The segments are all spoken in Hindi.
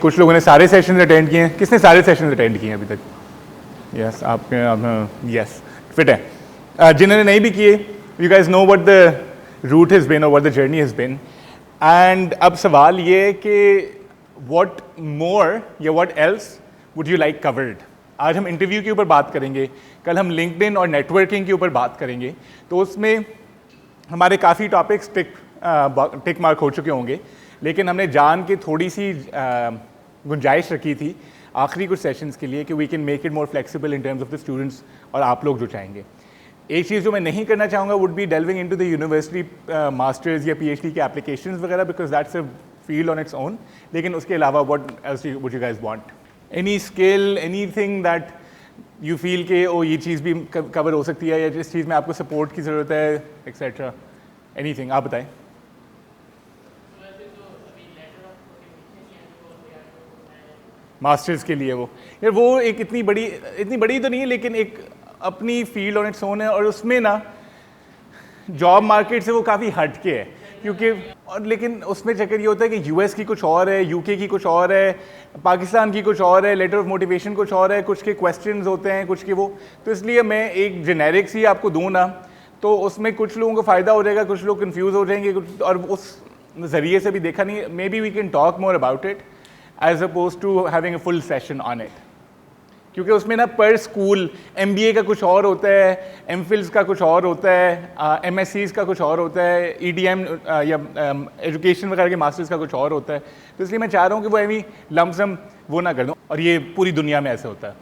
कुछ लोगों ने सारे सेशंस अटेंड किए हैं। किसने सारे सेशंस अटेंड किए हैं अभी तक? यस, आपके यस फिट है। जिन्होंने नहीं भी किए, you guys know what the root has been और what the journey has been. And अब सवाल ये है कि व्हाट मोर या what else would you like covered. आज हम इंटरव्यू के ऊपर बात करेंगे, कल हम लिंक्डइन और नेटवर्किंग के ऊपर बात करेंगे। तो उसमें हमारे काफ़ी टॉपिक्स टिक मार्क हो चुके होंगे, लेकिन हमने जान के थोड़ी सी गुंजाइश रखी थी आखिरी कुछ सेशंस के लिए कि we can make it more flexible in terms of the students और आप लोग जो चाहेंगे। एक चीज़ जो मैं नहीं करना चाहूँगा would be delving into the university masters या पीएचडी के एप्लीकेशंस वगैरह, because that's a field on its own. लेकिन उसके अलावा what else would you guys want? Any skill, anything that you feel के ओ ये चीज़ भी कवर हो सकती है या जिस चीज़ में आपको सपोर्ट की ज़रूरत है एक्सेट्रा, एनीथिंग आप बताएं। मास्टर्स के लिए वो यार वो एक इतनी बड़ी तो नहीं है, लेकिन एक अपनी फील्ड ऑन इट्स ओन है और उसमें ना जॉब मार्केट से वो काफ़ी हट के है, क्योंकि और लेकिन उसमें चक्कर ये होता है कि यूएस की कुछ और है, यूके की कुछ और है, पाकिस्तान की कुछ और है, लेटर ऑफ मोटिवेशन कुछ और है, कुछ के क्वेश्चंस होते हैं, कुछ के वो। तो इसलिए मैं एक जेनेरिक सी आपको दूँ ना, तो उसमें कुछ लोगों को फ़ायदा हो जाएगा, कुछ लोग कंफ्यूज हो जाएंगे, और उस ज़रिए से भी देखा नहीं। Maybe we can talk more about it as oppose to having a full session on it, क्योंकि उसमें ना पर स्कूल एमबीए का कुछ और होता है, एमफिल्स का कुछ और होता है, एमएससीज का कुछ और होता है, ईडीएम या एजुकेशन वगैरह के मास्टर्स का कुछ और होता है। तो इसलिए मैं चाह रहा हूँ कि वो एवी लमसम वो ना कर दूँ। और ये पूरी दुनिया में ऐसे होता है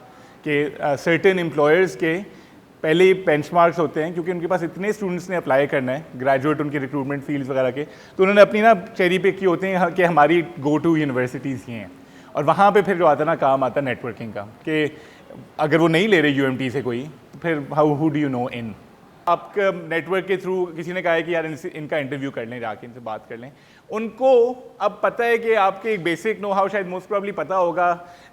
कि सर्टेन एम्प्लॉयर्स के पहले ही बेंचमार्क्स होते हैं, क्योंकि उनके पास इतने स्टूडेंट्स ने अप्लाई करना है, ग्रेजुएट उनके रिक्रूटमेंट फील्ड्स वगैरह के, तो उन्होंने अपनी ना चेरी पिक की होते हैं कि हमारी गो टू यूनिवर्सिटीज़ ये हैं। और वहाँ पे फिर जो आता है ना काम आता है नेटवर्किंग का, कि अगर वो नहीं ले रहे यूएमटी से कोई, तो फिर हु डू यू नो इन। आपका नेटवर्क के थ्रू किसी ने कहा है कि यार इनका इंटरव्यू कर लें, जाके इनसे बात कर लें। उनको अब पता है कि आपके एक बेसिक नो हाउ शायद मोस्ट प्रॉब्ली पता होगा,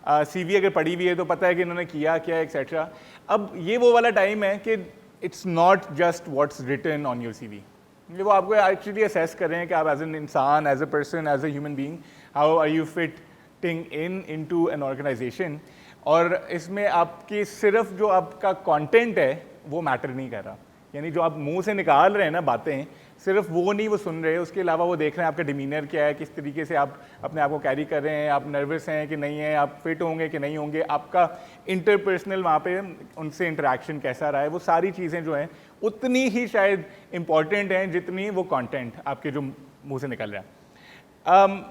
सीवी अगर पढ़ी हुई है तो पता है कि इन्होंने किया क्या एक्सेट्रा। अब ये वो वाला टाइम है कि it's not just what's written on your CV, ये वो आपको एक्चुअली असेस कर रहे हैं कि आप एज एन इंसान, as a person, as a human being, how are you fitting into an organisation. और इसमें आपकी सिर्फ जो आपका कंटेंट है वो मैटर नहीं कर रहा, यानी जो आप मुंह से निकाल रहे हैं ना बातें, सिर्फ वो नहीं वो सुन रहे, उसके अलावा वो देख रहे हैं आपका डिमीनर क्या है, किस तरीके से आप अपने आप को कैरी कर रहे हैं, आप नर्वस हैं कि नहीं हैं, आप फिट होंगे कि नहीं होंगे, आपका इंटरपर्सनल वहाँ पे उनसे इंटरेक्शन कैसा रहा है। वो सारी चीज़ें जो हैं उतनी ही शायद इम्पॉर्टेंट हैं जितनी वो कंटेंट आपके जो मुँह से निकल रहा है।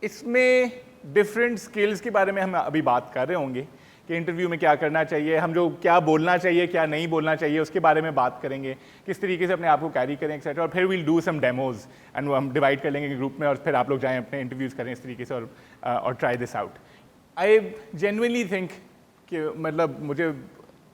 इसमें डिफरेंट स्किल्स के बारे में हम अभी बात कर रहे होंगे कि इंटरव्यू में क्या करना चाहिए, हम जो क्या बोलना चाहिए क्या नहीं बोलना चाहिए उसके बारे में बात करेंगे, किस तरीके से अपने आप को कैरी करें एक्सेट्रा। और फिर will do some demos and वो हम डिवाइड कर लेंगे ग्रुप में, और फिर आप लोग जाएं अपने इंटरव्यूज़ करें इस तरीके से और try this out. I genuinely think कि मतलब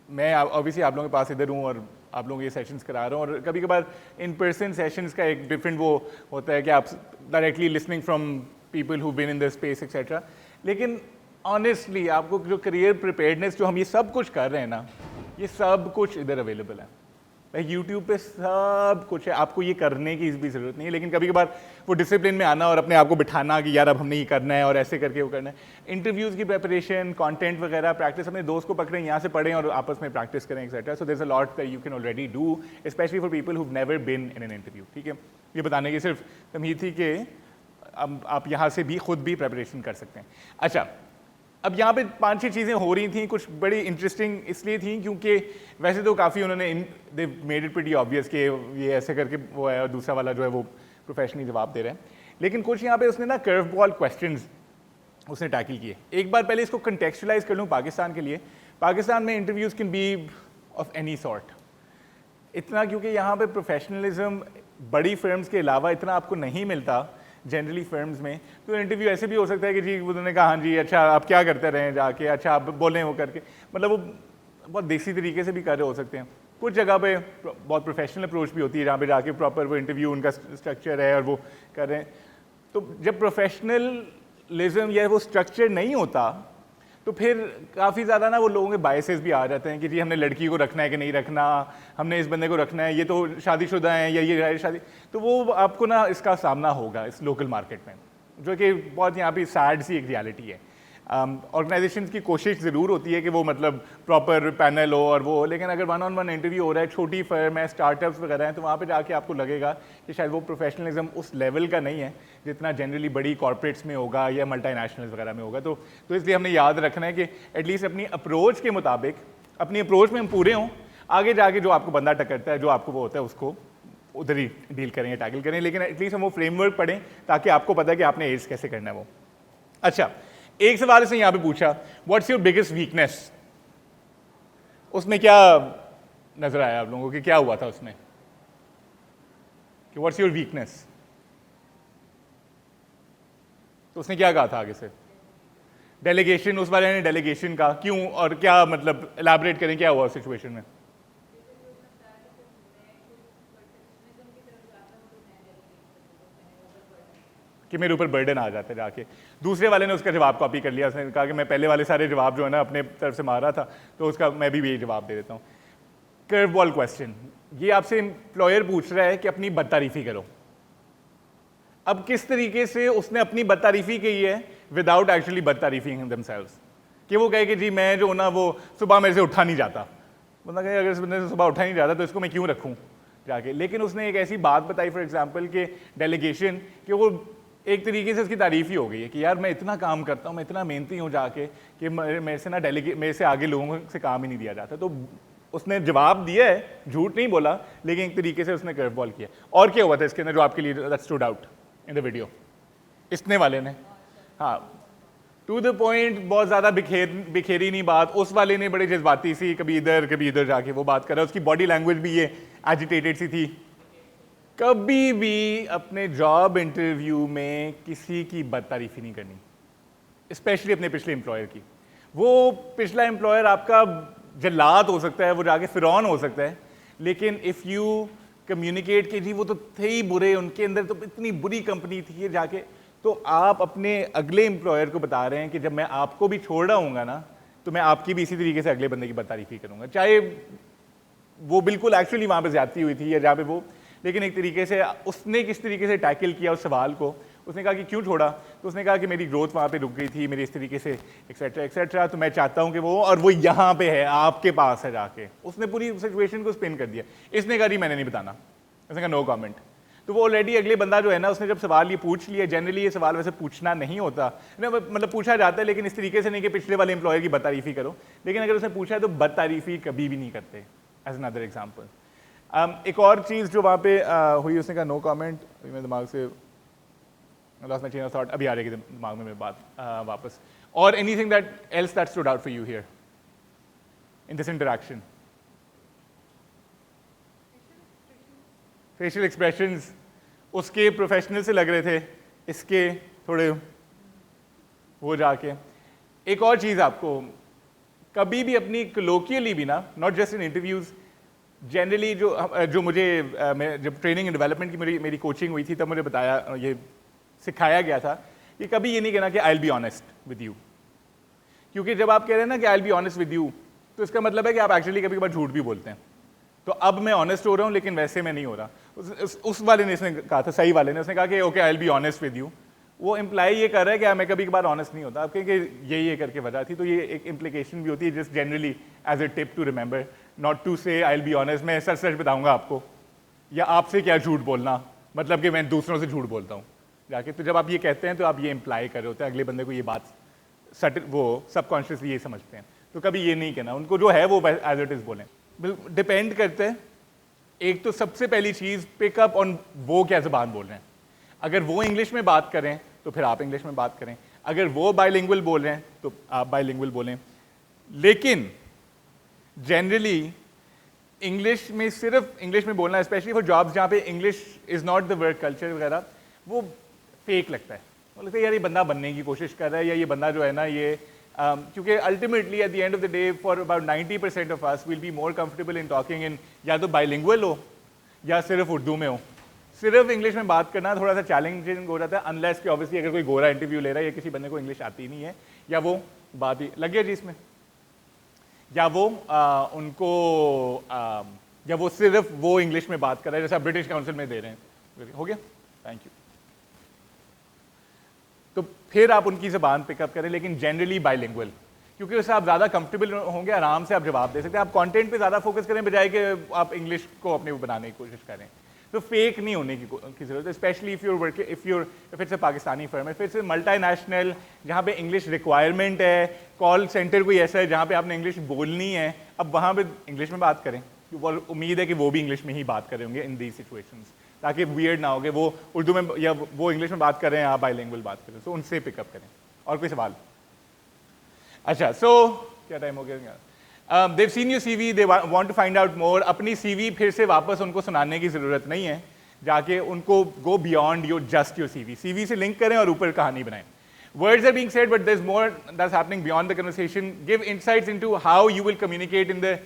मैं ऑब्वियसली आप लोगों के पास इधर हूँ और आप लोगों ये सेशंस करा रहा हूँ, और कभी कभार इन पर्सन सेशंस का एक डिफरेंट वो होता है कि आप directly listening from people who been in the space etcetera. लेकिन ऑनेस्टली आपको जो करियर प्रिपेयर्डनेस जो हम ये सब कुछ कर रहे हैं ना, ये सब कुछ इधर अवेलेबल है, लाइक यूट्यूब पे सब कुछ है, आपको ये करने की भी ज़रूरत नहीं है। लेकिन कभी कभार वो डिसिप्लिन में आना और अपने आप को बिठाना कि यार अब हमने ये करना है और ऐसे करके वो करना है। इंटरव्यूज़ की प्रिपरेशन, कंटेंट वगैरह, प्रैक्टिस, अपने दोस्त को पकड़ें, यहाँ से पढ़ें और आपस में प्रैक्टिस करें etcetera. So there is a lot that you can already do, specially for people who never been in an interview. ठीक है, ये बताने की सिर्फ तमीज़ थी कि अब आप यहाँ से भी खुद भी प्रिपरेशन कर सकते हैं। अच्छा, अब यहाँ पे 5-6 चीज़ें हो रही थी, कुछ बड़ी इंटरेस्टिंग इसलिए थी क्योंकि वैसे तो काफ़ी उन्होंने they made it pretty obvious कि ये ऐसे करके वो है, और दूसरा वाला जो है वो प्रोफेशनली जवाब दे रहे हैं। लेकिन कुछ यहाँ पे उसने ना कर्व बॉल क्वेश्चंस उसने टैकल किए। एक बार पहले इसको कंटेक्चुअलाइज कर लूँ पाकिस्तान के लिए। पाकिस्तान में interviews can be of any sort, इतना क्योंकि यहाँ पे प्रोफेशनलिज्म बड़ी फर्म्स के अलावा इतना आपको नहीं मिलता जनरली फर्म्स में। तो इंटरव्यू ऐसे भी हो सकता है कि जी उन्होंने कहा हाँ जी अच्छा आप क्या करते रहे जाके, अच्छा आप बोलें वो करके, मतलब वो बहुत देसी तरीके से भी कर रहे हो सकते हैं। कुछ जगह पे बहुत प्रोफेशनल अप्रोच भी होती है जहाँ पे जाके प्रॉपर वो इंटरव्यू उनका स्ट्रक्चर है और वो कर रहे हैं। तो जब प्रोफेशनलिज्म या वो स्ट्रक्चर नहीं होता तो फिर काफ़ी ज़्यादा ना वो लोगों के बायसेस भी आ जाते हैं कि जी हमने लड़की को रखना है कि नहीं रखना, हमने इस बंदे को रखना है, ये तो शादीशुदा है या ये गैर शादी। तो वो आपको ना इसका सामना होगा इस लोकल मार्केट में। जो कि बहुत यहाँ पे सैड सी एक रियलिटी है। ऑर्गेनाइजेशंस की कोशिश ज़रूर होती है कि वो मतलब प्रॉपर पैनल हो और वो हो, लेकिन अगर वन ऑन वन इंटरव्यू हो रहा है, छोटी फर्म है, स्टार्टअप्स वगैरह हैं, तो वहाँ पे जाके आपको लगेगा कि शायद वो प्रोफेशनलिज्म उस लेवल का नहीं है जितना जनरली बड़ी कॉर्पोरेट्स में होगा या मल्टीनेशनल्स वगैरह में होगा। तो इसलिए हमने याद रखना है कि एटलीस्ट अपनी अप्रोच के मुताबिक, अपनी अप्रोच में हम पूरे हों, आगे जाके जो आपको बंदा टकरता है, जो आपको वो होता है, उसको उधर ही डील करें या टैकल करें, लेकिन एटलीस्ट हम वो फ्रेमवर्क पढ़ें ताकि आपको पता है कि आपने एड्स कैसे करना है वो। अच्छा, एक सवाल इसने यहाँ पे पूछा, व्हाट्स योर बिगेस्ट वीकनेस? उसमें क्या नजर आया आप लोगों को कि क्या हुआ था उसमें कि व्हाट्स योर वीकनेस? तो उसने क्या कहा था आगे से? डेलीगेशन, उस वाले ने डेलीगेशन का क्यों और क्या, मतलब एलैबोरेट करें क्या हुआ सिचुएशन में? कि मेरे ऊपर बर्डन आ जाता है जाके। दूसरे वाले ने उसका जवाब कॉपी कर लिया, उसने कहा कि मैं पहले वाले सारे जवाब जो है ना अपने तरफ से मार रहा था, तो उसका मैं भी यही जवाब दे देता हूँ। कर्व बॉल क्वेश्चन, ये आपसे एम्प्लॉयर पूछ रहा है कि अपनी बदतारीफी करो। अब किस तरीके से उसने अपनी बदतारीफी की है विदाउट एक्चुअली बदतारीफिंग देमसेल्व्स, कि वो कहे कि जी मैं जो ना वो सुबह मेरे से उठा नहीं जाता, बंदा कहे अगर इस बंदे से सुबह उठा नहीं जाता तो इसको मैं क्यों रखूँ जाके। लेकिन उसने एक ऐसी बात बताई फॉर एग्जाम्पल कि डेलीगेशन, कि वो एक तरीके से उसकी तारीफ ही हो गई है कि यार मैं इतना काम करता हूँ, मैं इतना मेहनती हूँ जाके कि मेरे से ना मेरे से आगे लोगों से काम ही नहीं दिया जाता। तो उसने जवाब दिया है, झूठ नहीं बोला, लेकिन एक तरीके से उसने कर्व बॉल किया। और क्या हुआ था इसके अंदर जो आपके लिए that stood out in the video? इसने वाले ने, हाँ, टू द पॉइंट, बहुत ज़्यादा बिखेरी नहीं बात। उस वाले ने बड़े जज्बाती सी, कभी इधर जाके वो बात कर रहा है, उसकी बॉडी लैंग्वेज भी ये एजिटेटेड सी थी। कभी भी अपने जॉब इंटरव्यू में किसी की बदतारीफी नहीं करनी, स्पेशली अपने पिछले एम्प्लॉयर की। वो पिछला एम्प्लॉयर आपका जल्लाद हो सकता है, वो जाके फिरौन हो सकता है, लेकिन इफ़ यू कम्युनिकेट कि जी वो तो थे ही बुरे, उनके अंदर तो इतनी बुरी कंपनी थी ये जाके, तो आप अपने अगले एम्प्लॉयर को बता रहे हैं कि जब मैं आपको भी छोड़ रहा हूँगा ना, तो मैं आपकी भी इसी तरीके से अगले बंदे की बदतारीफी करूँगा, चाहे वो बिल्कुल एक्चुअली वहाँ पे ज्यादती हुई थी या जहाँ पे वो, लेकिन एक तरीके से उसने किस तरीके से टैकल किया उस सवाल को। उसने कहा कि क्यों छोड़ा, तो उसने कहा कि मेरी ग्रोथ वहाँ पे रुक गई थी, मेरी इस तरीके से एक्सेट्रा एक्सेट्रा, तो मैं चाहता हूँ कि वो, और वो यहाँ पे है, आपके पास है जाके। उसने पूरी सिचुएशन को स्पिन कर दिया। इसने कहा जी मैंने नहीं बताना, उसने कहा नो कमेंट। तो वो ऑलरेडी अगले बंदा जो है ना, उसने जब सवाल ये पूछ लिया, जनरली ये सवाल वैसे पूछना नहीं होता, मतलब पूछा जाता है लेकिन इस तरीके से नहीं कि पिछले वाले एम्प्लॉयर की बदतारीफी करो, लेकिन अगर उसने पूछा है तो बदतारीफी कभी भी नहीं करते, एज अनदर एग्जाम्पल। एक और चीज़ जो वहाँ पे हुई, उसने कहा नो कमेंट, मेरे दिमाग से lost my chain of thought, अभी आ रहेगी दिमाग में मेरी बात वापस। और anything that else that stood out for you here in this interaction? Facial expressions उसके प्रोफेशनल से लग रहे थे, इसके थोड़े वो जाके। एक और चीज़, आपको कभी भी अपनी कोलोकियली भी ना, not just in interviews, generally जो मुझे जब ट्रेनिंग एंड डेवलपमेंट की मेरी कोचिंग हुई थी तब मुझे बताया, ये सिखाया गया था कि कभी ये नहीं कहना कि I will be honest with you, क्योंकि जब आप कह रहे हैं ना कि I will be honest with you, तो इसका मतलब है कि आप एक्चुअली कभी कभार झूठ भी बोलते हैं। तो अब मैं ऑनेस्ट हो रहा हूँ लेकिन वैसे मैं नहीं हो रहा। उस वाले ने इसने कहा था, सही वाले ने, उसने कहा कि okay I will be honest with you, वो इम्प्लाई ये कर रहा है कि मैं कभी कभार ऑनेस्ट नहीं होता, आप कहेंगे ये करके वजह थी। तो ये एक इम्प्लीकेशन भी होती है, just generally as a tip to remember not to say I will be honest, मैं सच सच बताऊंगा आपको, या आपसे क्या झूठ बोलना, मतलब कि मैं दूसरों से झूठ बोलता हूँ जाके। तो जब आप ये कहते हैं तो आप ये इम्प्लाई कर रहे होते हैं, अगले बंदे को ये बात वो सबकॉन्शियसली ये समझते हैं। तो कभी ये नहीं कहना, उनको जो है वो एज इट इज़ बोलें। डिपेंड करते हैं, एक तो सबसे पहली चीज़ पिकअप ऑन वो क्या ज़बान बोल रहे हैं। अगर वो इंग्लिश में बात करें तो फिर आप इंग्लिश में बात करें, अगर वो बाइलिंगुअल बोल रहे हैं तो आप बाइलिंगुअल बोलें। लेकिन जनरली इंग्लिश में, सिर्फ इंग्लिश में बोलना, स्पेशली फॉर जॉब्स जहाँ पे English is not the work culture वगैरह, वो फेक लगता है। वो लगता है यार ये बंदा बनने की कोशिश कर रहा है, या ये बंदा जो है ना ये क्योंकि ultimately at the end of the day for about 90% of us will be more comfortable in talking in या तो बाइलिंगुअल हो या सिर्फ उर्दू में हो। सिर्फ इंग्लिश में बात करना थोड़ा सा चैलेंजिंग हो जाता है, अनलेस कि ऑब्वियसली अगर कोई गोरा इंटरव्यू ले रहा है या किसी बंदे को इंग्लिश आती नहीं है, या वो बात ही लग गया जी इसमें, या वो या वो सिर्फ वो इंग्लिश में बात कर रहा है जैसा ब्रिटिश काउंसिल में दे रहे हैं। हो गया, थैंक यू। तो फिर आप उनकी ज़बान पिकअप करें, लेकिन जनरली बाइलिंगुअल, क्योंकि उससे आप ज़्यादा कंफर्टेबल होंगे, आराम से आप जवाब दे सकते हैं। आप कंटेंट पे ज़्यादा फोकस करें बजाय कि आप इंग्लिश को अपने वो बनाने की कोशिश करें। तो फेक नहीं होने की ज़रूरत है, specially if it's a Pakistani firm, if it's a multinational जहाँ पे इंग्लिश रिक्वायरमेंट है, कॉल सेंटर कोई ऐसा है जहाँ पे आपने इंग्लिश बोलनी है, अब वहाँ पे इंग्लिश में बात करें। वो उम्मीद है कि वो भी इंग्लिश में ही बात कर रहे होंगे इन दी सिचुएशंस, ताकि वियर्ड ना हो कि वो उर्दू में या वो इंग्लिश में बात कर रहे हैं, आप बाइलिंगुअल बात करें, तो उनसे पिकअप करें। और कोई सवाल? अच्छा, सो क्या टाइम हो गया? They've seen your CV, they want to find out more. अपनी CV फिर से वापस उनको सुनाने की ज़रूरत नहीं है, जाके उनको go beyond your just your CV से लिंक करें और ऊपर कहानी बनाएं। Words are being said, but there's more that's happening beyond the conversation. Give insights into how you will communicate in the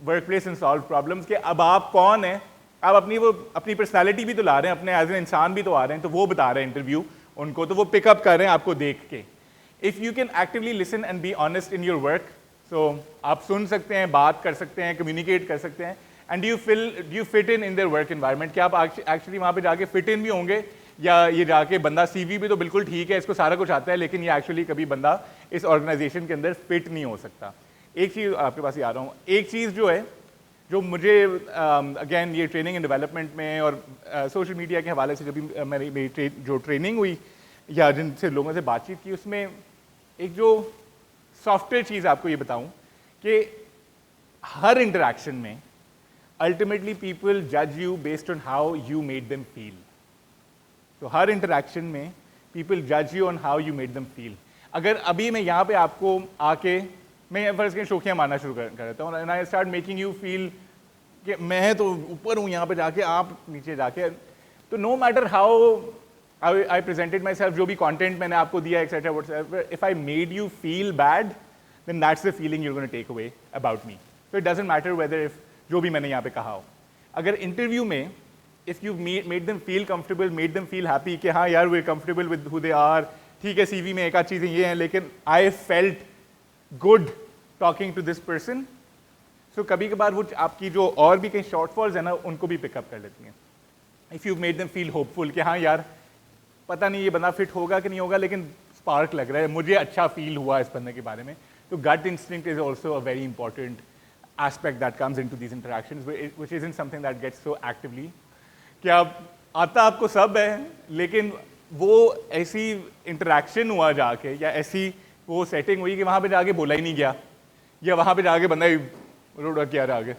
workplace and solve problems. कि अब आप कौन हैं, आप अपनी पर्सनैलिटी भी तो ला रहे हैं, अपने एज एन इंसान भी तो आ रहे हैं, तो वो बता रहे हैं इंटरव्यू उनको, तो वो पिकअप कर रहे हैं आपको देख के। If you can actively listen and be honest in your work, so आप सुन सकते हैं, बात कर सकते हैं, कम्युनिकेट कर सकते हैं, and do you fit in their work environment, क्या आप एक्चुअली वहाँ पे जाके फिट इन भी होंगे, या ये जाके बंदा CV भी तो बिल्कुल ठीक है, इसको सारा कुछ आता है, लेकिन ये एक्चुअली कभी बंदा इस ऑर्गेनाइजेशन के अंदर फिट नहीं हो सकता। एक चीज़ आपके पास ही आ रहा हूँ, एक चीज़ जो है जो मुझे अगेन ये ट्रेनिंग एंड डेवलपमेंट में और सोशल मीडिया के हवाले से जब भी मेरी जो ट्रेनिंग हुई या जिनसे लोगों से बातचीत की, उसमें एक जो सॉफ्टवेयर चीज़ आपको ये बताऊं कि हर इंटरेक्शन में अल्टीमेटली पीपल जज you based on how you made them feel. तो हर इंटरेक्शन में पीपल जज you on how you made them feel. अगर अभी मैं यहाँ पे आपको आके मैं फर्ज के शोखियाँ मारना शुरू कर देता हूँ, and I start making you feel कि मैं तो ऊपर हूँ यहाँ पे जाके, आप नीचे जाके, तो no matter how I presented myself, जो भी content मैंने आपको दिया etc. whatever, if I made you feel bad, then that's the feeling you're going to take away about me. So it doesn't matter whether if जो भी मैंने यहाँ पे कहा हो, अगर इंटरव्यू में if you made them feel comfortable, made them feel happy कि हाँ यार we're comfortable with who they are, ठीक है CV में एक आध चीज़ें ये हैं, लेकिन I felt good talking to this person, so कभी कभार वो आपकी जो और भी कई shortfalls है ना, उनको भी पिकअप कर लेती हैं। If you made them feel hopeful कि हाँ यार पता नहीं ये बंदा फिट होगा कि नहीं होगा, लेकिन स्पार्क लग रहा है, मुझे अच्छा फील हुआ इस बंदे के बारे में। तो gut instinct is also a very important aspect that comes into these interactions, which isn't something that gets so actively. क्या आता आपको सब है, लेकिन वो ऐसी इंटरेक्शन हुआ जाके, या ऐसी वो सेटिंग हुई कि वहाँ पे जाके बोला ही नहीं गया, या वहाँ पे जाके बंदा ही रोड़ा किया रहा आगे,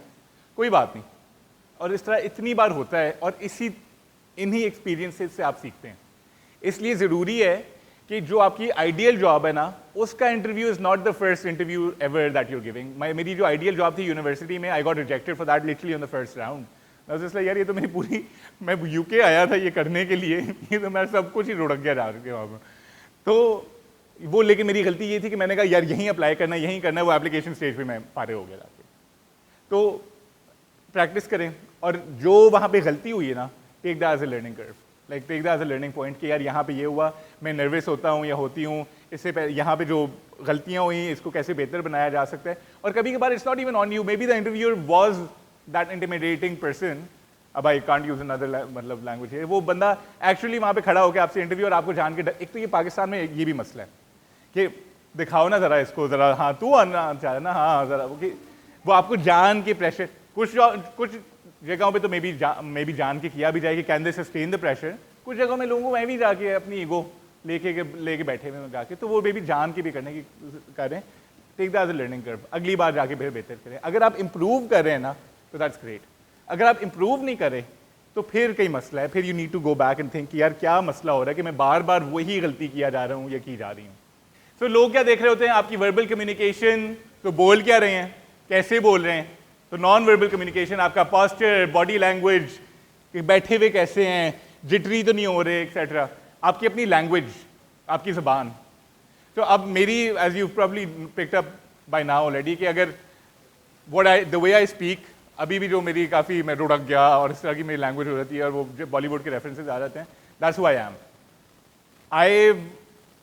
कोई बात नहीं। और इस तरह इतनी बार होता है, और इन्हीं एक्सपीरियंसेस से आप सीखते हैं। इसलिए ज़रूरी है कि जो आपकी आइडियल जॉब है ना, उसका interview is not the first interview ever that you're giving. मेरी जो आइडियल जॉब थी यूनिवर्सिटी में, I got rejected for that literally on the first round. मैं यार ये तो मेरी पूरी, मैं UK आया था ये करने के लिए, ये तो मैं सब कुछ ही रुड़क गया जा के वहाँ पर। तो वो, लेकिन मेरी गलती ये थी कि मैंने कहा यार यहीं अप्लाई करना है, यहीं करना है, वो एप्लीकेशन स्टेज पे मैं पारे हो गया जाके। तो प्रैक्टिस करें, और जो वहाँ पे गलती हुई है ना, take that as a learning curve, like take that as a learning point कि यार यहाँ पे ये हुआ, मैं नर्वस होता हूँ या होती हूँ, इससे यहाँ पे जो गलतियाँ हुई इसको कैसे बेहतर बनाया जा सकता है। और कभी कभार it's not even on you, may be the interviewer was that intimidating person, अब आई कांट यूज अनदर मतलब लैंग्वेज है, वो बंदा एक्चुअली वहाँ पे खड़ा होकर आपसे इंटरव्यू, और आपको जान के एक तो ये पाकिस्तान में ये भी मसला है कि दिखाओ ना ज़रा इसको, ज़रा हाँ तू आना चाहे ना, हाँ ज़रा वो आपको जान के प्रेशर, कुछ जगहों पे तो मे बी जान के किया भी जाए कि can they sustain the pressure, कुछ जगहों में लोगों को मैं भी जाके अपनी ईगो लेके बैठे हुए जाके, तो वो मे बी जान के भी करने की करें। Take that as a learning curve, अगली बार जाके फिर बेहतर करें। अगर आप इम्प्रूव कर रहे हैं ना तो दैट्स ग्रेट, अगर आप इम्प्रूव नहीं करें तो फिर कई मसला है, फिर you need to go back and think यार क्या मसला हो रहा है कि मैं बार बार वही गलती किया जा रहा हूँ या की जा रही हूँ। तो लोग क्या देख रहे होते हैं, आपकी वर्बल कम्युनिकेशन, तो बोल क्या रहे हैं, कैसे बोल रहे हैं, तो नॉन वर्बल कम्युनिकेशन, आपका पोस्चर, बॉडी लैंग्वेज, बैठे हुए कैसे हैं, जिटरी तो नहीं हो रहे एक्सेट्रा, आपकी अपनी लैंग्वेज, आपकी ज़बान। तो अब मेरी, as you probably picked up by now already, कि अगर द वे आई स्पीक, अभी भी जो मेरी काफ़ी मैं रुड़क गया और इस तरह की मेरी लैंग्वेज हो जाती है, और वो बॉलीवुड के रेफरेंसेज आ जाते हैं, that's who I am. I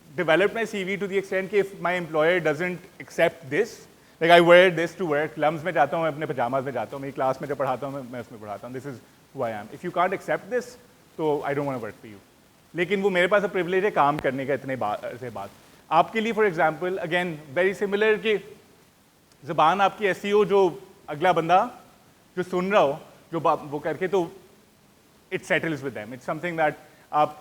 developed my CV to the extent कि if my employer doesn't accept this, like I wear this to work, LUMS में जाता हूँ, मैं अपने पजामाज में जाता हूँ, मेरी क्लास में जब पढ़ाता हूँ मैं उसमें पढ़ाता हूँ, this is who I am. If you can't accept this, तो I don't want to work for you. लेकिन वो मेरे पास प्रिविलेज है काम करने का इतने से बाद। आपके लिए for example again very similar कि ज़बान आपकी ऐसी हो जो अगला बंदा जो सुन रहा हो जो वो करके तो it settles with them, it's something that आप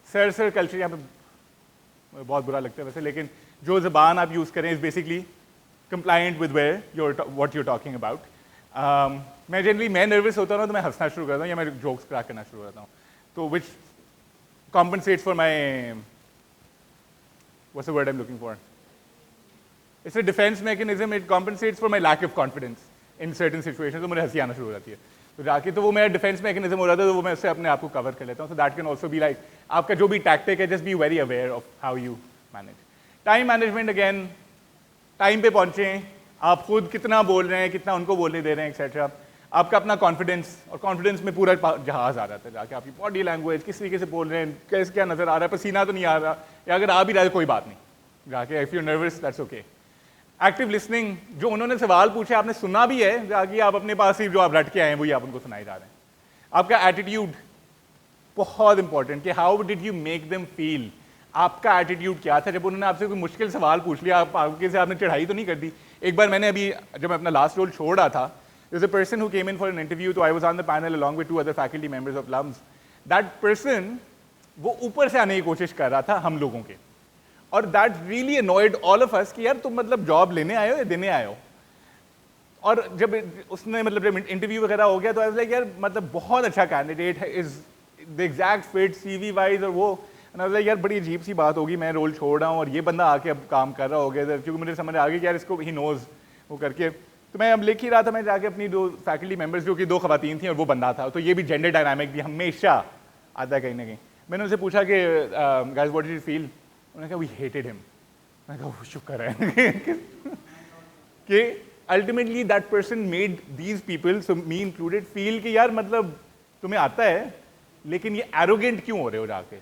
सर कल्चर यहाँ पे बहुत बुरा लगता है वैसे, लेकिन जो ज़बान आप यूज़ करें is basically compliant with where what you're talking about. मैं जनरली मैं नर्वस होता हूँ तो मैं हंसना शुरू करता हूँ या मैं जोक्स क्रैक करना शुरू करता हूँ, तो विच compensates for my, what's the word I'm looking for? It's a defense mechanism, it compensates for my lack of confidence in certain situations, तो मुझे हंसी आना शुरू हो जाती है, तो जाके तो वो मेरा डिफेंस मैकेनिज्म हो रहा था, तो वो मैं उससे अपने आप को कवर कर लेता हूँ। so that can also be like आपका जो भी टैक्टिक है, just be very aware of how you manage. Time management again, time पे पहुँचें, आप खुद कितना बोल रहे हैं, कितना उनको बोलने दे रहे हैं एक्सेट्रा, आपका अपना कॉन्फिडेंस, और कॉन्फिडेंस में पूरा जहाज आ जाता है जाके, आपकी बॉडी लैंग्वेज किस तरीके से बोल रहे हैं, कैसे क्या नज़र आ रहा है, पसीना तो नहीं आ रहा, या अगर आ भी रहा है कोई बात नहीं, जाके if you nervous that's okay. Active listening, जो उन्होंने सवाल पूछे आपने सुना भी है, जाके आप अपने पास ही जो आप रट के आए हैं वही आप उनको सुनाए जा रहे हैं। आपका एटीट्यूड बहुत इंपॉर्टेंट कि how did you make them feel, आपका एटीट्यूड क्या था जब उन्होंने आपसे कोई मुश्किल सवाल पूछ लिया, आप आगे से आपने चढ़ाई तो नहीं कर दी। एक बार मैंने अभी जब मैं अपना लास्ट रोल छोड़ रहा था, there's a person who came in for an interview, so I was on the panel along with 2 other faculty members of LUMS. That person, वो ऊपर से आने की कोशिश कर रहा था हम लोगों के, और that really annoyed all of us कि यार तुम मतलब जॉब लेने आए हो या देने आए हो। और जब उसने मतलब जब इंटरव्यू वगैरह हो गया तो आई वाज लाइक यार मतलब बहुत अच्छा कैंडिडेट है, is the exact fit CV wise और वो, एंड आई वाज लाइक यार बड़ी अजीब सी बात होगी, मैं रोल छोड़ रहा हूँ और ये बंदा आके अब काम कर रहा हो गया, क्योंकि मुझे समझ आ गई कि यार इसको ही नोज वो करके। तो मैं अब लिख ही रहा था, मैं जाके अपनी 2 फैकल्टी मेंबर्स जो कि 2 खवातीन थी और वो बंदा था, तो ये भी जेंडर डायनामिक भी हमेशा आता है कहीं ना कहीं। मैंने उनसे पूछा कि guys what did you feel, उन्होंने कहा वी हेटेड हिम। मैंने कहा शुक्र है कि ultimately that person made these people, so me included, feel कि यार मतलब तुम्हें आता है लेकिन ये एरोगेंट क्यों हो रहे हो जाके,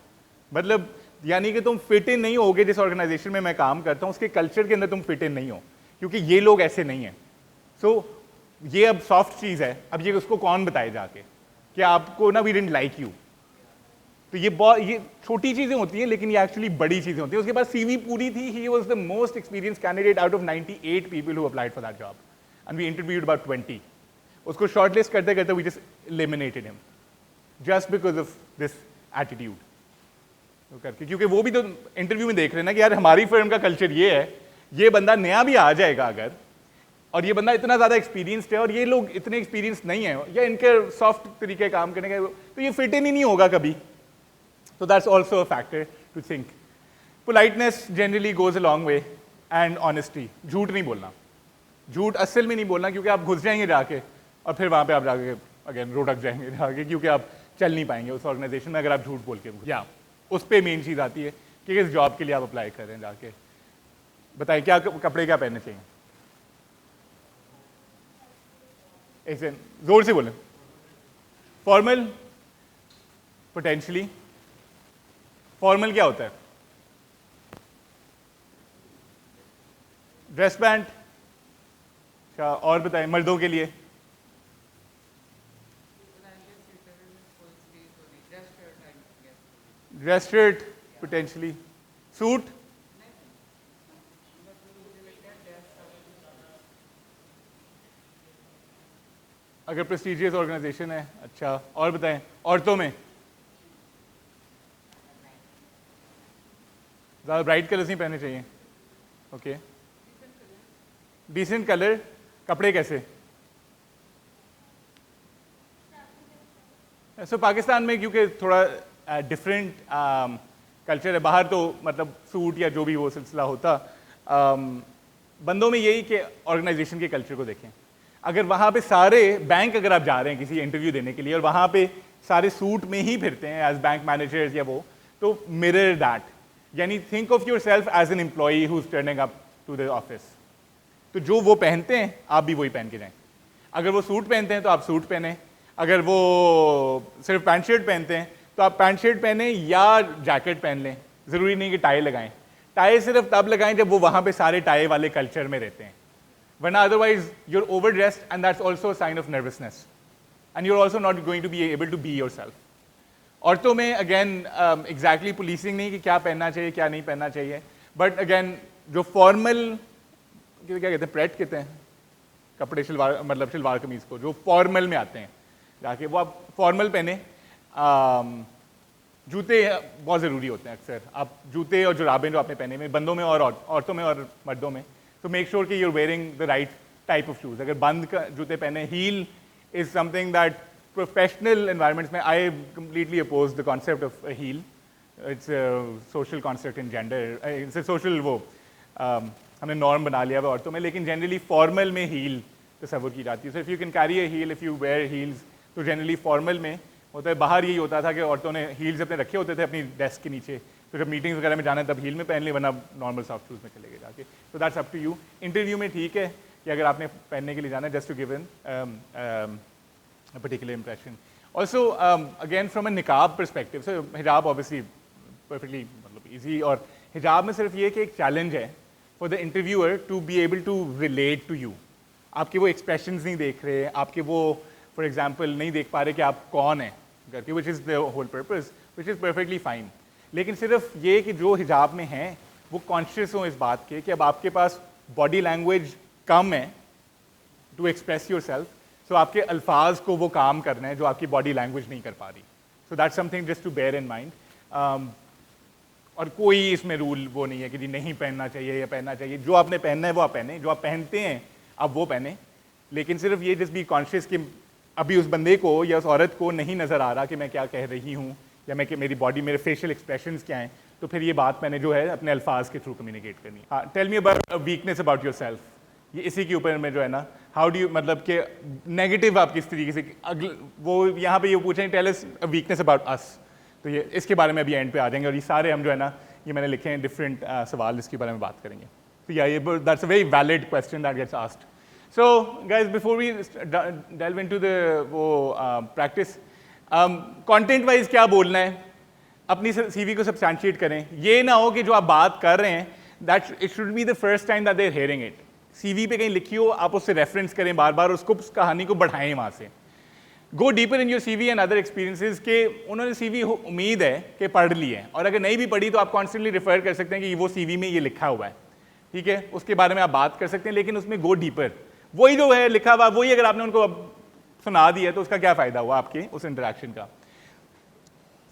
मतलब यानी कि तुम फिट इन नहीं होगे जिस ऑर्गेनाइजेशन में मैं काम करता हूँ उसके कल्चर के अंदर तुम फिट इन नहीं हो, क्योंकि ये लोग ऐसे नहीं हैं। सो ये अब सॉफ्ट चीज़ है, अब ये उसको कौन बताए जाके कि आपको ना वी डिडंट लाइक यू। तो ये छोटी चीज़ें होती हैं लेकिन ये एक्चुअली बड़ी चीज़ें होती हैं। उसके बाद सीवी पूरी थी, he was the most experience candidate out of 98 people who applied for that job and we interviewed about 20। उसको शॉर्टलिस्ट करते करते we just eliminated him just because of this attitude करके, क्योंकि वो भी तो इंटरव्यू में देख रहे हैं ना कि यार हमारी फर्म का कल्चर ये है, ये बंदा नया भी आ जाएगा अगर, और ये बंदा इतना ज़्यादा एक्सपीरियंस्ड है और ये लोग इतने एक्सपीरियंस नहीं है या इनके सॉफ्ट तरीके काम करने का, तो ये फिट इन ही नहीं होगा कभी। तो that's also a factor to think. Politeness generally goes a long way, and honesty, झूठ नहीं बोलना, झूठ असल में नहीं बोलना, क्योंकि आप घुस जाएंगे जाके और फिर वहाँ पे आप जाके अगेन रोडक जाएंगे जाके, क्योंकि आप चल नहीं पाएंगे उस ऑर्गेनाइजेशन में अगर आप झूठ बोल के। या उस पर मेन चीज़ आती है कि किस जॉब के लिए आप अप्लाई कर रहे हैं, जाके बताएं क्या कपड़े क्या पहनने चाहिए, ऐसे जोर से बोलें। फॉर्मल, पोटेंशियली फॉर्मल क्या होता है, ड्रेस पैंट, अच्छा और बताएं मर्दों के लिए। ड्रेस शर्ट पोटेंशियली, सूट, अगर प्रेस्टिजियस ऑर्गेनाइजेशन है। अच्छा और बताएं औरतों में, ज़्यादा ब्राइट कलर्स नहीं पहनने चाहिए, ओके, डिसेंट कलर, कपड़े कैसे, ऐसे पाकिस्तान में क्योंकि थोड़ा डिफरेंट कल्चर है, बाहर तो मतलब सूट या जो भी वो सिलसिला होता, बंदों में यही कि ऑर्गेनाइजेशन के कल्चर को देखें। अगर वहाँ पे सारे बैंक, अगर आप जा रहे हैं किसी इंटरव्यू देने के लिए और वहाँ पे सारे सूट में ही फिरते हैं एज बैंक मैनेजर्स या वो, तो मिरर दैट, यानी think of yourself as an employee who is turning up to the office. तो जो वो पहनते हैं आप भी वही पहन के जाएं। अगर वो सूट पहनते हैं तो आप सूट पहने, अगर वो सिर्फ पैंट शर्ट पहनते हैं तो आप पैंट शर्ट पहने या जैकेट पहन लें, ज़रूरी नहीं कि टाई लगाएं। टाई सिर्फ तब लगाएं जब वो वहाँ पे सारे टाई वाले कल्चर में रहते हैं, वरना otherwise you're overdressed and that's also a sign of nervousness and you're also not going to be able to be yourself. औरतों में अगेन एग्जैक्टली पुलिसिंग नहीं कि क्या पहनना चाहिए क्या नहीं पहनना चाहिए, बट अगेन जो फॉर्मल क्या कहते हैं, प्रेट कहते हैं कपड़े, शलवार मतलब शलवार कमीज को जो फॉर्मल में आते हैं जाके वो आप फॉर्मल पहने। जूते बहुत ज़रूरी होते हैं, अक्सर आप जूते और जुराबें जो आपने पहने में बंदों में और औरतों में और मर्दों में, तो मेक श्योर कि you are wearing the right type of shoes. अगर बंद जूते पहने, heel is something that professional environments में I completely oppose the concept of heel. It's social concept in gender, it's social वो हमने नॉर्म बना लिया हुआ औरतों में, लेकिन जनरली फॉर्मल में हील तस्वुर की जाती है। So if you can carry a heel, if you wear heels, तो जनरली फॉर्मल में होता है। बाहर यही होता था कि औरतों ने हील्स अपने रखे होते थे अपनी डेस्क के नीचे, तो जब मीटिंग्स वगैरह में जाना है तब हील में पहन ले, वरना नॉर्मल सॉफ्ट शूज़ में चले गए जाके। तो that's up to you. Interview में ठीक है कि अगर आपने पहनने के लिए जाना है, just to give in particular impression. Also again from a निकाब परस्पेक्टिव, सो हिजाब ऑब्वियसली परफेक्टली मतलब ईजी, और हिजाब में सिर्फ ये कि एक चैलेंज है for the interviewer to be able to relate to you. आपके वो एक्सप्रेशंस नहीं देख रहे, आपके वो फॉर एग्जाम्पल नहीं देख पा रहे कि आप कौन हैं करके, which is the whole purpose, which is perfectly fine. लेकिन सिर्फ ये कि जो हिजाब में हैं वो कॉन्शियस हों इस बात के कि अब आपके पास बॉडी लैंग्वेज कम है टू एक्सप्रेस योर सेल्फ, सो आपके अल्फाज को वो काम करना है जो आपकी बॉडी लैंग्वेज नहीं कर पा रही। So that's something just to bear in mind. और कोई इसमें रूल वो नहीं है कि जी नहीं पहनना चाहिए या पहनना चाहिए। जो आपने पहनना है वो आप पहने, जो आप पहनते हैं आप वो पहने, लेकिन सिर्फ ये जस्ट बी कॉन्शियस कि अभी उस बंदे को या उस औरत को नहीं नज़र आ रहा कि मैं क्या कह रही हूँ या मैं कि मेरी बॉडी, मेरे फेशियल एक्सप्रेशंस क्या हैं, तो फिर ये बात मैंने जो है अपने अल्फाज के थ्रू कम्युनिकेट करनी है। हाँ, tell me about weakness about yourself, ये इसी के ऊपर में जो है ना, हाउ डू यू मतलब कि नेगेटिव आप किस तरीके से वो यहाँ पे ये पूछें tell us a weakness about us, तो ये इसके बारे में अभी एंड पे आ जाएंगे। और ये सारे हम जो है ना ये मैंने लिखे हैं डिफरेंट सवाल, इसके बारे में बात करेंगे। तो या ये that's a very valid question that gets asked. So guys, before we delve into the वो practice, content wise क्या बोलना है, अपनी CV को substantiate करें। ये ना हो कि जो आप बात कर रहे हैं that it should be the first time that they're hearing it. CV पे कहीं लिखी हो, आप उससे रेफरेंस करें बार बार, उसको उस कहानी को बढ़ाएं वहाँ से। Go deeper in your CV and other experiences के उन्होंने CV उम्मीद है कि पढ़ ली है, और अगर नहीं भी पढ़ी तो आप कॉन्स्टेंटली रेफर कर सकते हैं कि वो CV में ये लिखा हुआ है, ठीक है, उसके बारे में आप बात कर सकते हैं, लेकिन उसमें गो डीपर। वही जो है लिखा हुआ वही अगर आपने उनको सुना दिया तो उसका क्या फायदा हुआ आपके उस इंटरेक्शन का।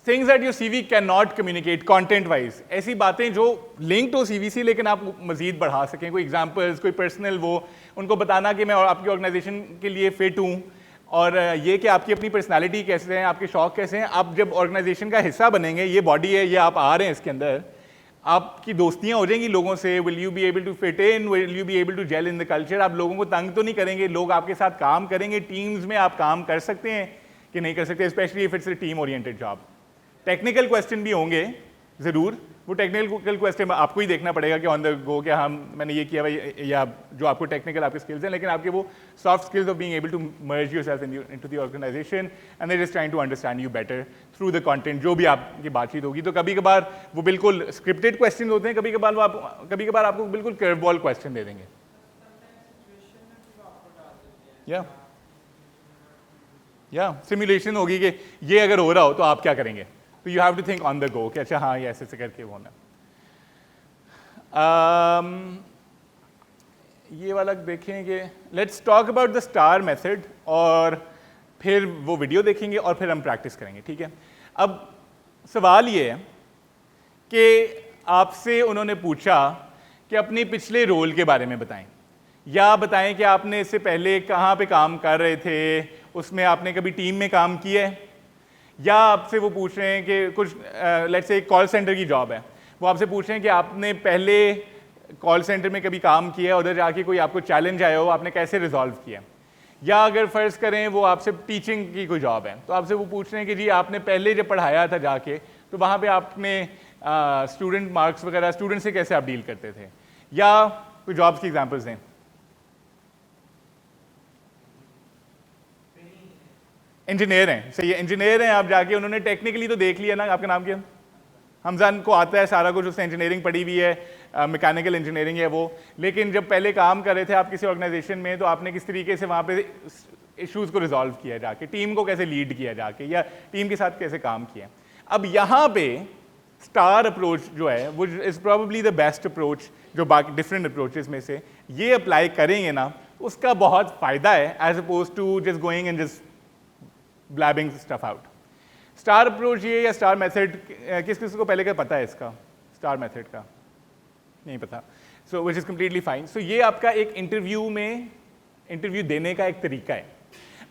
Things that your CV can not communicate content wise, ऐसी बातें जो लिंक्ड हो सीवी से लेकिन आप मजीद बढ़ा सकें, कोई एग्जांपल्स, कोई पर्सनल वो उनको बताना कि मैं आपकी ऑर्गेनाइजेशन के लिए फिट हूँ, और ये कि आपकी अपनी पर्सनैलिटी कैसे हैं, आपके शौक कैसे हैं। आप जब ऑर्गेनाइजेशन का हिस्सा बनेंगे, ये बॉडी है, ये आप आ रहे हैं इसके अंदर, आपकी दोस्तियां हो जाएंगी लोगों से। Will you be able to fit in, will you be able to gel in the culture. आप लोगों को तंग तो नहीं करेंगे, लोग आपके साथ काम करेंगे, टीम्स में आप काम कर सकते हैं कि नहीं कर सकते, specially if it's a team oriented job. Technical question भी होंगे ज़रूर, वो टेक्निकल क्वेश्चन आपको ही देखना पड़ेगा कि ऑन द गो क्या हम मैंने ये किया भाई, या जो आपको टेक्निकल आपके स्किल्स हैं, लेकिन आपके वो soft skills of being able to merge yourself into the organisation and they just trying to understand you better through the content जो भी आपकी बातचीत होगी। तो कभी कभार वो बिल्कुल स्क्रिप्टेड क्वेश्चन होते हैं, कभी कभार आपको बिल्कुल कर्व बॉल क्वेश्चन दे देंगे। या सिमुलेशन होगी कि ये अगर हो रहा हो तो आप क्या करेंगे, तो you have to think on the go कि अच्छा हाँ ये ऐसे ऐसे करके होना। ये वाला देखेंगे, let's talk about the star method, और फिर वो वीडियो देखेंगे और फिर हम प्रैक्टिस करेंगे, ठीक है। अब सवाल ये है कि आपसे उन्होंने पूछा कि अपने पिछले रोल के बारे में बताएं, या बताएं कि आपने इससे पहले कहाँ पे काम कर रहे थे, उसमें आपने कभी टीम में काम किया है, या आपसे वो पूछ रहे हैं कि कुछ लेट्स से कॉल सेंटर की जॉब है, वो आपसे पूछ रहे हैं कि आपने पहले कॉल सेंटर में कभी काम किया है, उधर जाके कोई आपको चैलेंज आया हो, आपने कैसे रिजॉल्व किया। या अगर फ़र्ज़ करें वो आपसे टीचिंग की कोई जॉब है, तो आपसे वो पूछ रहे हैं कि जी आपने पहले जब पढ़ाया था जाके, तो वहाँ पे आपने स्टूडेंट मार्क्स वगैरह स्टूडेंट से कैसे आप डील करते थे, या कोई जॉब्स की एग्जांपल्स दें। इंजीनियर हैं, सही है, इंजीनियर हैं आप, जाके उन्होंने टेक्निकली तो देख लिया ना, आपका नाम क्या है, हमजान को आता है सारा कुछ, उसने इंजीनियरिंग पढ़ी हुई है, मैकेनिकल इंजीनियरिंग है वो, लेकिन जब पहले काम कर रहे थे आप किसी ऑर्गेनाइजेशन में, तो आपने किस तरीके से वहाँ पे इश्यूज को रिजॉल्व किया जाके, टीम को कैसे लीड किया जाके, या टीम के साथ कैसे काम किया। अब यहाँ पे स्टार अप्रोच जो है वो is probably the best approach, जो बाकी डिफरेंट अप्रोचेस में से ये अप्लाई करेंगे ना, उसका बहुत फायदा है as oppose to just going and just blabbing stuff out. STAR approach ये या स्टार मेथड, किस किस को पहले का पता है इसका, स्टार मेथड का नहीं पता, सो विच इज़ कम्प्लीटली फाइन। सो ये आपका एक इंटरव्यू में इंटरव्यू देने का एक तरीका है।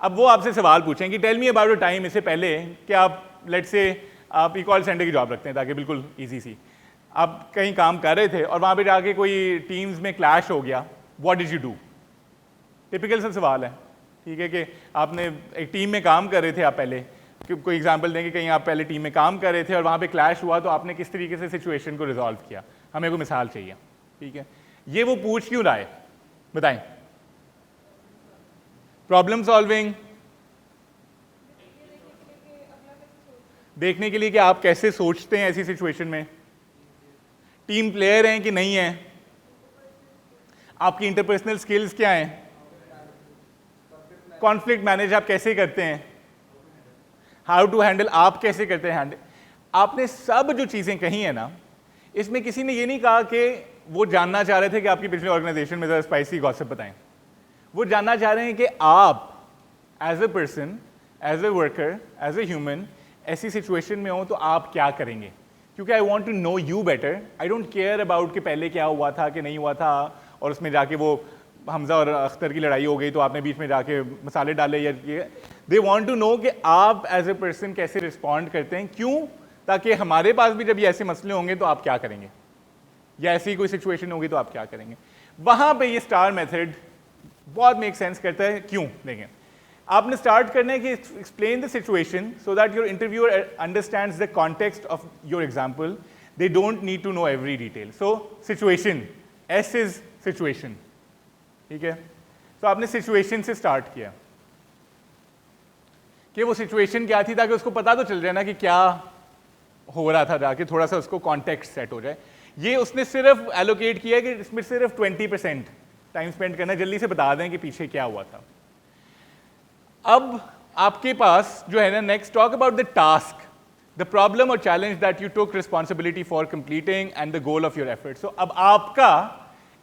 अब वो आपसे सवाल पूछेंगे, tell me about a time, इससे पहले कि आप लेट्स से आप ई कॉल सेंटर की जॉब रखते हैं ताकि बिल्कुल ईजी सी, आप कहीं काम कर रहे थे और वहाँ पे जाके कोई टीम्स में क्लैश हो गया, what did you do? Typical सा सवाल है, ठीक है, कि आपने एक टीम में काम कर रहे थे आप पहले, कोई एग्जांपल देंगे, कहीं आप पहले टीम में काम कर रहे थे और वहाँ पे क्लैश हुआ, तो आपने किस तरीके से सिचुएशन को रिजॉल्व किया? हमें को मिसाल चाहिए, ठीक है। ये वो पूछ क्यों रहा है बताएं? प्रॉब्लम सॉल्विंग, देखने के लिए कि आप कैसे सोचते हैं ऐसी सिचुएशन में, टीम प्लेयर हैं कि नहीं है, आपकी इंटरपर्सनल स्किल्स क्या हैं, कॉन्फ्लिक्ट मैनेज आप कैसे करते हैं, हाउ टू हैंडल आप कैसे करते हैं हैंडल। आपने सब जो चीज़ें कही हैं ना, इसमें किसी ने ये नहीं कहा कि वो जानना चाह रहे थे कि आपकी पिछले ऑर्गेनाइजेशन में ज़रा स्पाइसी गॉसिप बताएं। वो जानना चाह रहे हैं कि आप as a person, as a worker, as a human ऐसी सिचुएशन में हो तो आप क्या करेंगे, क्योंकि I want to know you better. I don't care about कि पहले क्या हुआ था कि नहीं हुआ था, और उसमें जाके वो हमजा और अख्तर की लड़ाई हो गई तो आपने बीच में जाके मसाले डाले, या ये दे वॉन्ट टू नो कि आप एज ए पर्सन कैसे रिस्पॉन्ड करते हैं, क्यों, ताकि हमारे पास भी जब ये ऐसे मसले होंगे तो आप क्या करेंगे, या ऐसी कोई सिचुएशन होगी तो आप क्या करेंगे। वहाँ पे ये स्टार मेथड बहुत मेक सेंस करता है। क्यों? देखें, आपने स्टार्ट करना है कि explain the situation so that your interviewer understands the context of your example, they don't need to know every detail. So situation, S is situation, ठीक है। तो आपने सिचुएशन से स्टार्ट किया कि वो सिचुएशन क्या थी, ताकि उसको पता तो चल जाए ना कि क्या हो रहा था, जाके थोड़ा सा उसको कॉन्टेक्स्ट सेट हो जाए। ये उसने सिर्फ एलोकेट किया कि इसमें सिर्फ 20% टाइम स्पेंड करना, जल्दी से बता दें कि पीछे क्या हुआ था। अब आपके पास जो है ना, next talk about the task, the problem और challenge that you took responsibility for completing and the goal of your effort. So अब आपका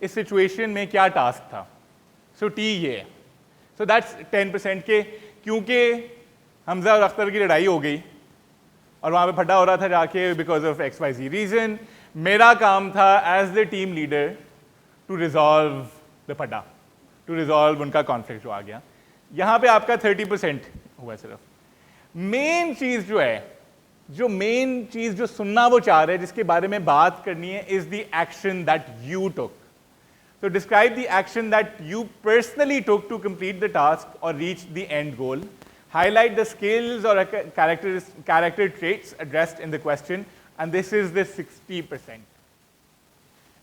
इस सिचुएशन में क्या टास्क था? सो टी ये है, सो दैट्स 10% के, क्योंकि हमजा और अख्तर की लड़ाई हो गई और वहाँ पे फटा हो रहा था जाके बिकॉज ऑफ XYZ रीजन, मेरा काम था as the team leader to resolve the fight, to resolve उनका कॉन्फ्लिक्ट जो आ गया। यहाँ पे आपका 30% हुआ सिर्फ। मेन चीज़ जो है, जो मेन चीज़ जो सुनना वो चाह रहे हैं, जिसके बारे में बात करनी है, is the action that you took. So describe the action that you personally took to complete the task or reach the end goal. Highlight the skills or character traits addressed in the question, and this is the 60%.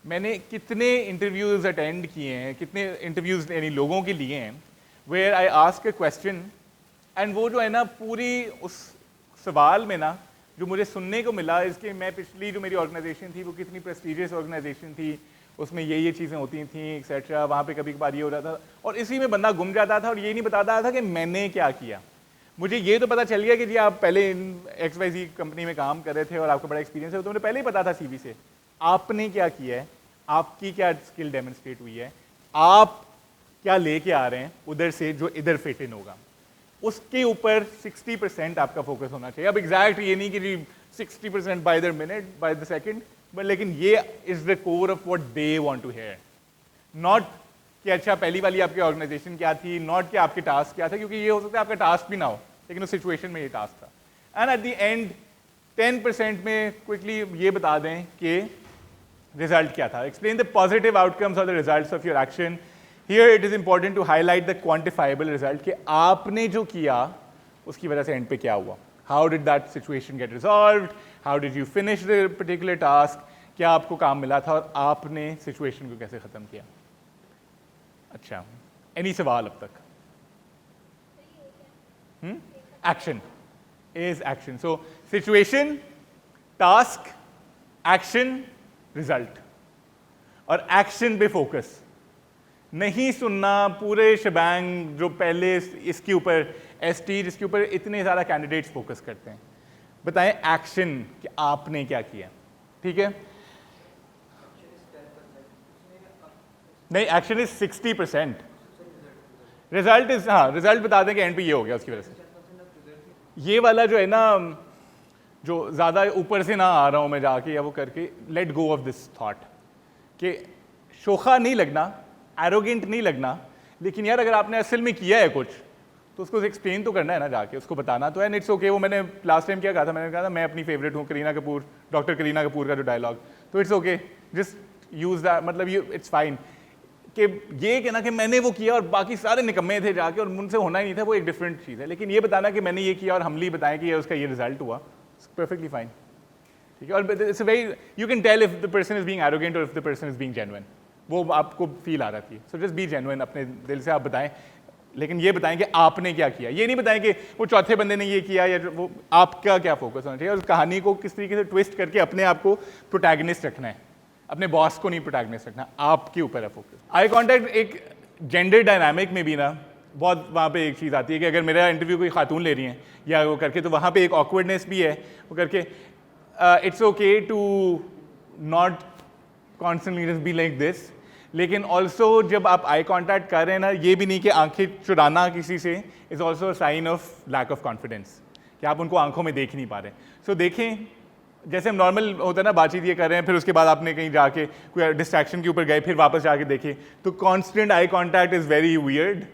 मैंने कितने इंटरव्यूज अटेंड किए हैं, कितने इंटरव्यूज यानी लोगों के लिए हैं, where I ask a question and वो जो है ना, पूरी उस सवाल में ना जो मुझे सुनने को मिला, इसके मैं पिछली जो मेरी ऑर्गेनाइजेशन थी वो कितनी प्रेस्टीजियस ऑर्गेनाइजेशन थी, उसमें ये चीज़ें होती थी एक्सेट्रा, वहाँ पे कभी कभार ये हो रहा था, और इसी में बंदा गुम जाता था और ये नहीं बताता था कि मैंने क्या किया। मुझे ये तो पता चल गया कि जी आप पहले XYZ कंपनी में काम कर रहे थे और आपका बड़ा एक्सपीरियंस है, तो मुझे पहले ही पता था CV से आपने क्या किया है, आपकी क्या स्किल डेमोन्स्ट्रेट हुई है, आप क्या लेके आ रहे हैं उधर से जो इधर फिट इन होगा, उसके ऊपर 60% आपका फोकस होना चाहिए। अब एग्जैक्ट ये नहीं कि जी 60% by the minute, by the second, but लेकिन ये is the core of what they want to hear, not कि अच्छा पहली वाली आपकी ऑर्गेनाइजेशन क्या थी, नॉट कि आपके टास्क क्या था, क्योंकि ये हो सकता है आपका टास्क भी ना हो, लेकिन उस सिचुएशन में ये टास्क था। एंड एट द एंड 10% में क्विकली ये बता दें कि रिजल्ट क्या था। एक्सप्लेन द पॉजिटिव आउटकम्स और the results of your action. Here it is important to highlight the quantifiable result, कि आपने जो किया उसकी वजह से एंड पे क्या हुआ। How did that situation get resolved, how did you finish the particular task, क्या आपको काम मिला था और आपने सिचुएशन को कैसे खत्म किया। अच्छा, एनी सवाल अब तक? Action is action. So situation, task, action, result, और एक्शन पे फोकस। नहीं सुनना पूरे शबैंग जो पहले इसके ऊपर एसटी जिसके ऊपर इतने ज़्यादा कैंडिडेट्स फोकस करते हैं। बताएं एक्शन कि आपने क्या किया, ठीक है? नहीं, एक्शन इज 60%, रिजल्ट इज, हाँ रिजल्ट बता दें कि एंड पे ये हो गया उसकी वजह से। ये वाला जो है ना, जो ज़्यादा ऊपर से ना आ रहा हूँ मैं जाके या वो करके, late go of this thought कि शोखा नहीं लगना, एरोगेंट नहीं लगना, लेकिन यार अगर आपने असल में किया है कुछ तो उसको एक्सप्लेन तो करना है ना, जाके उसको बताना तो है। इट्स ओके, वो मैंने लास्ट टाइम क्या कहा था, मैंने कहा था मैं अपनी फेवरेट हूँ करीना कपूर, डॉक्टर करीना कपूर का जो डायलॉग, तो it's okay, just use that, मतलब यू इट्स फाइन कि ये कहना कि मैंने वो किया और बाकी सारे निकम्मे थे जाके और मुझसे होना ही नहीं था, वो एक डिफरेंट चीज़ है। लेकिन ये बताना कि मैंने ये किया और हमली बताएं कि ये उसका ये रिजल्ट हुआ, परफेक्टली फाइन, ठीक है? और it's very, you can tell if the person is being arrogant और if the person is being genuine, वो आपको फील आ जाती है। सो जस्ट बी जेन्युइन, अपने दिल से आप बताएं, लेकिन ये बताएं कि आपने क्या किया। ये नहीं बताएं कि वो चौथे बंदे ने ये किया, या वो आपका क्या फोकस होना चाहिए। और उस कहानी को किस तरीके से ट्विस्ट करके अपने आप को प्रोटैगनिस्ट रखना है, अपने बॉस को नहीं प्रोटैगनिस्ट रखना, आपके ऊपर है फोकस। आई कॉन्टैक्ट एक जेंडर डायनामिक में भी ना बहुत वहाँ पे एक चीज़ आती है कि अगर मेरा इंटरव्यू कोई खातून ले रही हैं या वो करके, तो वहाँ पे एक ऑकवर्डनेस भी है वो करके। It's okay to not constantly just be like this, लेकिन ऑल्सो जब आप आई कॉन्टैक्ट कर रहे हैं ना, ये भी नहीं कि आंखें चुराना किसी से is also a sign of lack of confidence, कि आप उनको आंखों में देख नहीं पा रहे। सो देखें, जैसे हम नॉर्मल होता है ना, बातचीत ये कर रहे हैं, फिर उसके बाद आपने कहीं जाके कोई डिस्ट्रैक्शन के ऊपर गए, फिर वापस जाके देखें, तो constant eye contact is very weird,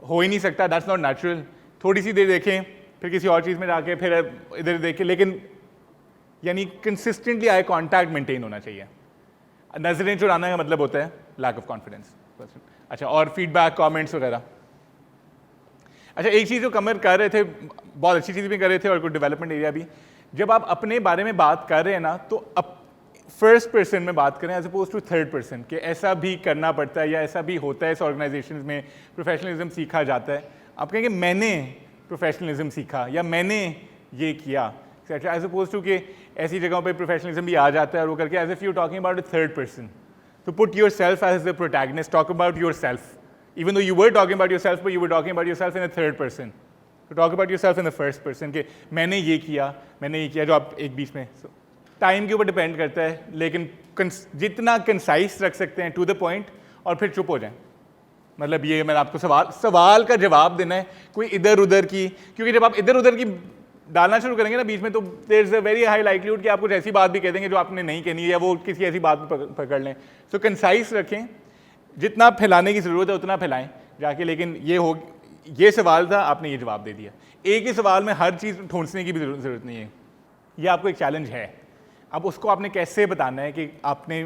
हो ही नहीं सकता, दैट्स नॉट नेचुरल। थोड़ी सी देर देखें, फिर किसी और चीज़ में जाके फिर इधर देखें, लेकिन यानी कंसिस्टेंटली आई कॉन्टैक्ट मेंटेन होना चाहिए। नजरें चुराने का मतलब होता है लैक ऑफ कॉन्फिडेंस। अच्छा, और फीडबैक, कमेंट्स वगैरह। अच्छा, एक चीज़ जो कमर कर रहे थे, बहुत अच्छी चीज़ भी कर रहे थे और कुछ डेवलपमेंट एरिया भी, जब आप अपने बारे में बात कर रहे हैं ना, तो अब फर्स्ट पर्सन में बात करें as oppose to third person, कि ऐसा भी करना पड़ता है या ऐसा भी होता है इस ऑर्गेनाइजेशन में, प्रोफेशनलिज्म सीखा जाता है। आप कहेंगे मैंने प्रोफेशनलिज्म सीखा या मैंने ये किया, एज अपोज टू कि ऐसी जगहों पे प्रोफेशनलिज्म भी आ जाता है और वो करके as if you talking about a third person. तो put yourself as the protagonist, talk about yourself, even though you were talking about yourself, but you were talking about yourself in a third person. तो talk about yourself in the first person, कि मैंने ये किया, मैंने ये किया, जो आप एक बीच में टाइम के ऊपर डिपेंड करता है, लेकिन जितना कंसाइज रख सकते हैं, टू द पॉइंट, और फिर चुप हो जाएं। मतलब ये मैंने आपको सवाल का जवाब देना है, कोई इधर उधर की, क्योंकि जब आप इधर उधर की डालना शुरू करेंगे ना बीच में, तो there is a very high likelihood कि आप कुछ ऐसी बात भी कह देंगे जो आपने नहीं कहनी, या वो किसी ऐसी बात पकड़ लें। सो कंसाइज रखें, जितना फैलाने की ज़रूरत है उतना फैलाएं जाके, लेकिन ये सवाल था, आपने ये जवाब दे दिया। एक ही सवाल में हर चीज़ ठूंसने की भी ज़रूरत नहीं है। ये आपको एक चैलेंज है। अब उसको आपने कैसे बताना है कि आपने,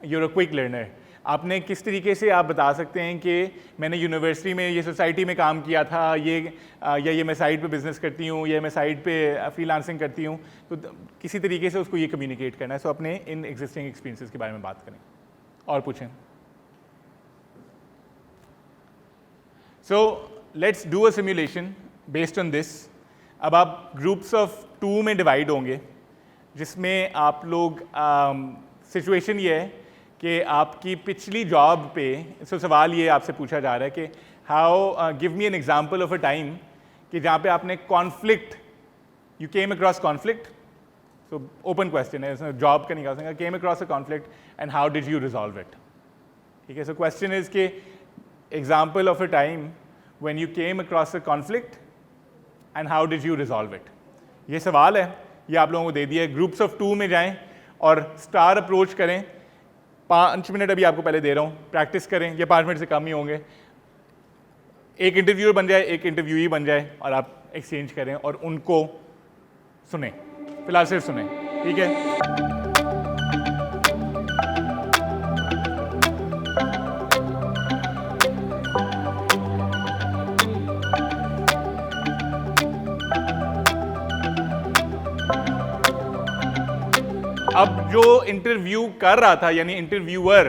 यूर अ क्विक लर्नर, आपने किस तरीके से आप बता सकते हैं कि मैंने यूनिवर्सिटी में, ये सोसाइटी में काम किया था, ये मैं साइड पे बिजनेस करती हूँ, या मैं साइड पे फ्रीलांसिंग करती हूँ, तो किसी तरीके से उसको ये कम्युनिकेट करना है। सो अपने इन एग्जिस्टिंग एक्सपीरियंसेस के बारे में बात करें और पूछें। So let's do a simulation based on this. अब आप ग्रुप्स ऑफ 2 में डिवाइड होंगे, जिसमें आप लोग, सिचुएशन ये है कि आपकी पिछली जॉब पे, सो सवाल ये आपसे पूछा जा रहा है कि how, give me an example of a time कि जहाँ पे आपने conflict, you came across conflict, so open question है, जॉब का नहीं कह सकते, came across a conflict and how did you resolve it. ठीक है, सो क्वेश्चन इज कि example of a time when you came across a conflict and how did you resolve it. ये सवाल है, ये आप लोगों को दे दिया है। ग्रुप्स ऑफ 2 में जाएं और स्टार अप्रोच करें। 5 मिनट अभी आपको पहले दे रहा हूँ, प्रैक्टिस करें, ये 5 मिनट से कम ही होंगे। एक इंटरव्यूअर बन जाए, एक इंटरव्यूई बन जाए, और आप एक्सचेंज करें और उनको सुने, फिलहाल सिर्फ सुने, ठीक है? अब जो इंटरव्यू कर रहा था, यानी इंटरव्यूअर,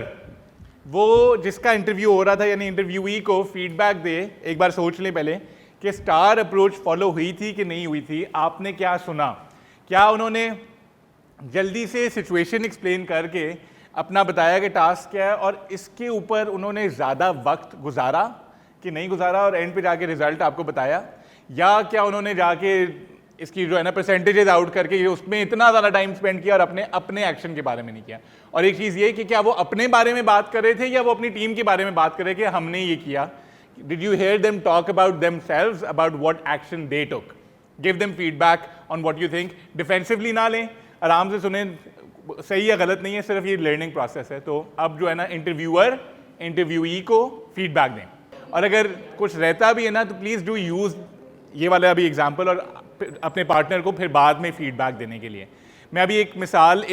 वो जिसका इंटरव्यू हो रहा था, यानी इंटरव्यूई को फीडबैक दे। एक बार सोच लें पहले कि स्टार अप्रोच फॉलो हुई थी कि नहीं हुई थी, आपने क्या सुना, क्या उन्होंने जल्दी से सिचुएशन एक्सप्लेन करके अपना बताया कि टास्क क्या है और इसके ऊपर उन्होंने ज़्यादा वक्त गुजारा कि नहीं गुजारा और एंड पे जाके रिजल्ट आपको बताया, या क्या उन्होंने जाके इसकी जो है ना परसेंटेजेस आउट करके ये उसमें इतना ज़्यादा टाइम स्पेंड किया और अपने एक्शन के बारे में नहीं किया। और एक चीज़ ये कि क्या वो अपने बारे में बात कर रहे थे या वो अपनी टीम के बारे में बात कर रहे थे कि हमने ये किया। Did you hear them talk about themselves, about what action they took, give them feedback on what you think. Defensively ना लें, आराम से सुने, सही या गलत नहीं है, सिर्फ ये लर्निंग प्रोसेस है। तो अब जो है ना इंटरव्यूअर इंटरव्यूई को फीडबैक दें, और अगर कुछ रहता भी है ना तो प्लीज़ डू यूज़ ये वाला अभी एग्जाम्पल और अपने पार्टनर को फिर बाद में फीडबैक देने के लिए। मैं अभी एक मिसाल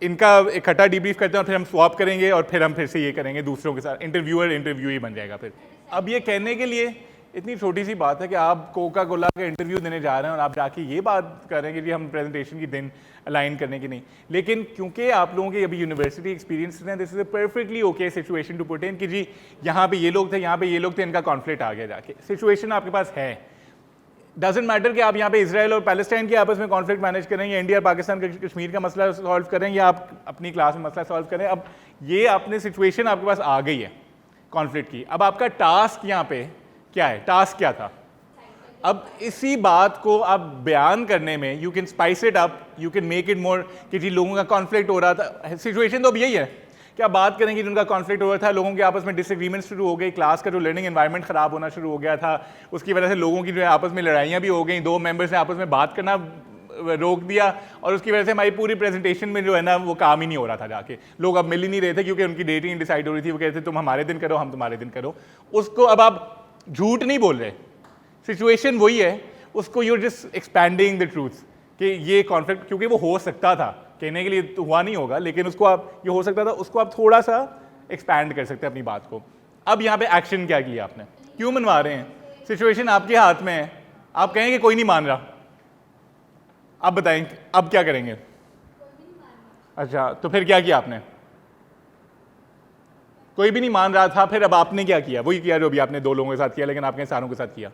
इनका इकट्ठा डीब्रीफ करते हैं और फिर हम स्वैप करेंगे और फिर हम फिर से ये करेंगे दूसरों के साथ, इंटरव्यूअर इंटरव्यूई बन जाएगा फिर। अब ये कहने के लिए इतनी छोटी सी बात है कि आप कोका कोला का इंटरव्यू देने जा रहे हैं और आप जाके ये बात कर रहे हैं कि जी हम प्रेजेंटेशन की दिन अलाइन करने की नहीं, लेकिन क्योंकि आप लोगों के अभी यूनिवर्सिटी एक्सपीरियंस हैं, this is a perfectly okay situation to put in कि जी यहाँ पे ये लोग थे, यहाँ पे ये लोग थे, इनका कॉन्फ्लिक्ट आ गया, जाके सिचुएशन आपके पास है। डजेंट मैटर कि आप यहाँ पे इसराइल और पैलेस्टाइन के आपस में कॉन्फ्लिक्ट मैनेज करें या इंडिया और पाकिस्तान कश्मीर का मसला सॉल्व करें या आप अपनी क्लास में मसला सॉल्व करें। अब ये आपने सिचुएशन आपके पास आ गई है कॉन्फ्लिक्ट की, अब आपका टास्क यहाँ पे क्या है, टास्क क्या था। अब इसी बात को आप बयान करने में you can spice it up, you can make it मोर कि जी लोगों का कॉन्फ्लिक्ट हो रहा था। सिचुएशन तो अब यही है कि आप बात करेंगे जिनका कॉन्फ्लिक्ट हो रहा था, लोगों के आपस में डिसएग्रीमेंट शुरू हो गई, क्लास का जो लर्निंग एनवायरनमेंट खराब होना शुरू हो गया था, उसकी वजह से लोगों की जो है आपस में लड़ाइयाँ भी हो गई, दो मेंबर्स ने आपस में बात करना रोक दिया और उसकी वजह से हमारी पूरी प्रेजेंटेशन में जो है ना वो काम ही नहीं हो रहा था। जाके लोग अब मिल ही नहीं रहे थे क्योंकि उनकी डेट ही डिसाइड हो रही थी। वो कहते थे तुम हमारे दिन करो, हम तुम्हारे दिन करो। उसको अब आप झूठ नहीं बोल रहे, सिचुएशन वही है, उसको you're just expanding the truth कि ये कॉन्फ्लिक्ट, क्योंकि वो हो सकता था, कहने के लिए तो हुआ नहीं होगा, लेकिन उसको आप ये हो सकता था, उसको आप थोड़ा सा एक्सपैंड कर सकते हैं अपनी बात को। अब यहाँ पे एक्शन क्या किया आपने, क्यों मनवा रहे हैं, सिचुएशन आपके हाथ में है, आप कहेंगे कोई नहीं मान रहा, आप बताएं अब क्या करेंगे। अच्छा, तो फिर क्या किया आपने, कोई भी नहीं मान रहा था, फिर अब आपने क्या किया, वही किया जो भी आपने दो लोगों के साथ किया, लेकिन आपने सारों के साथ किया।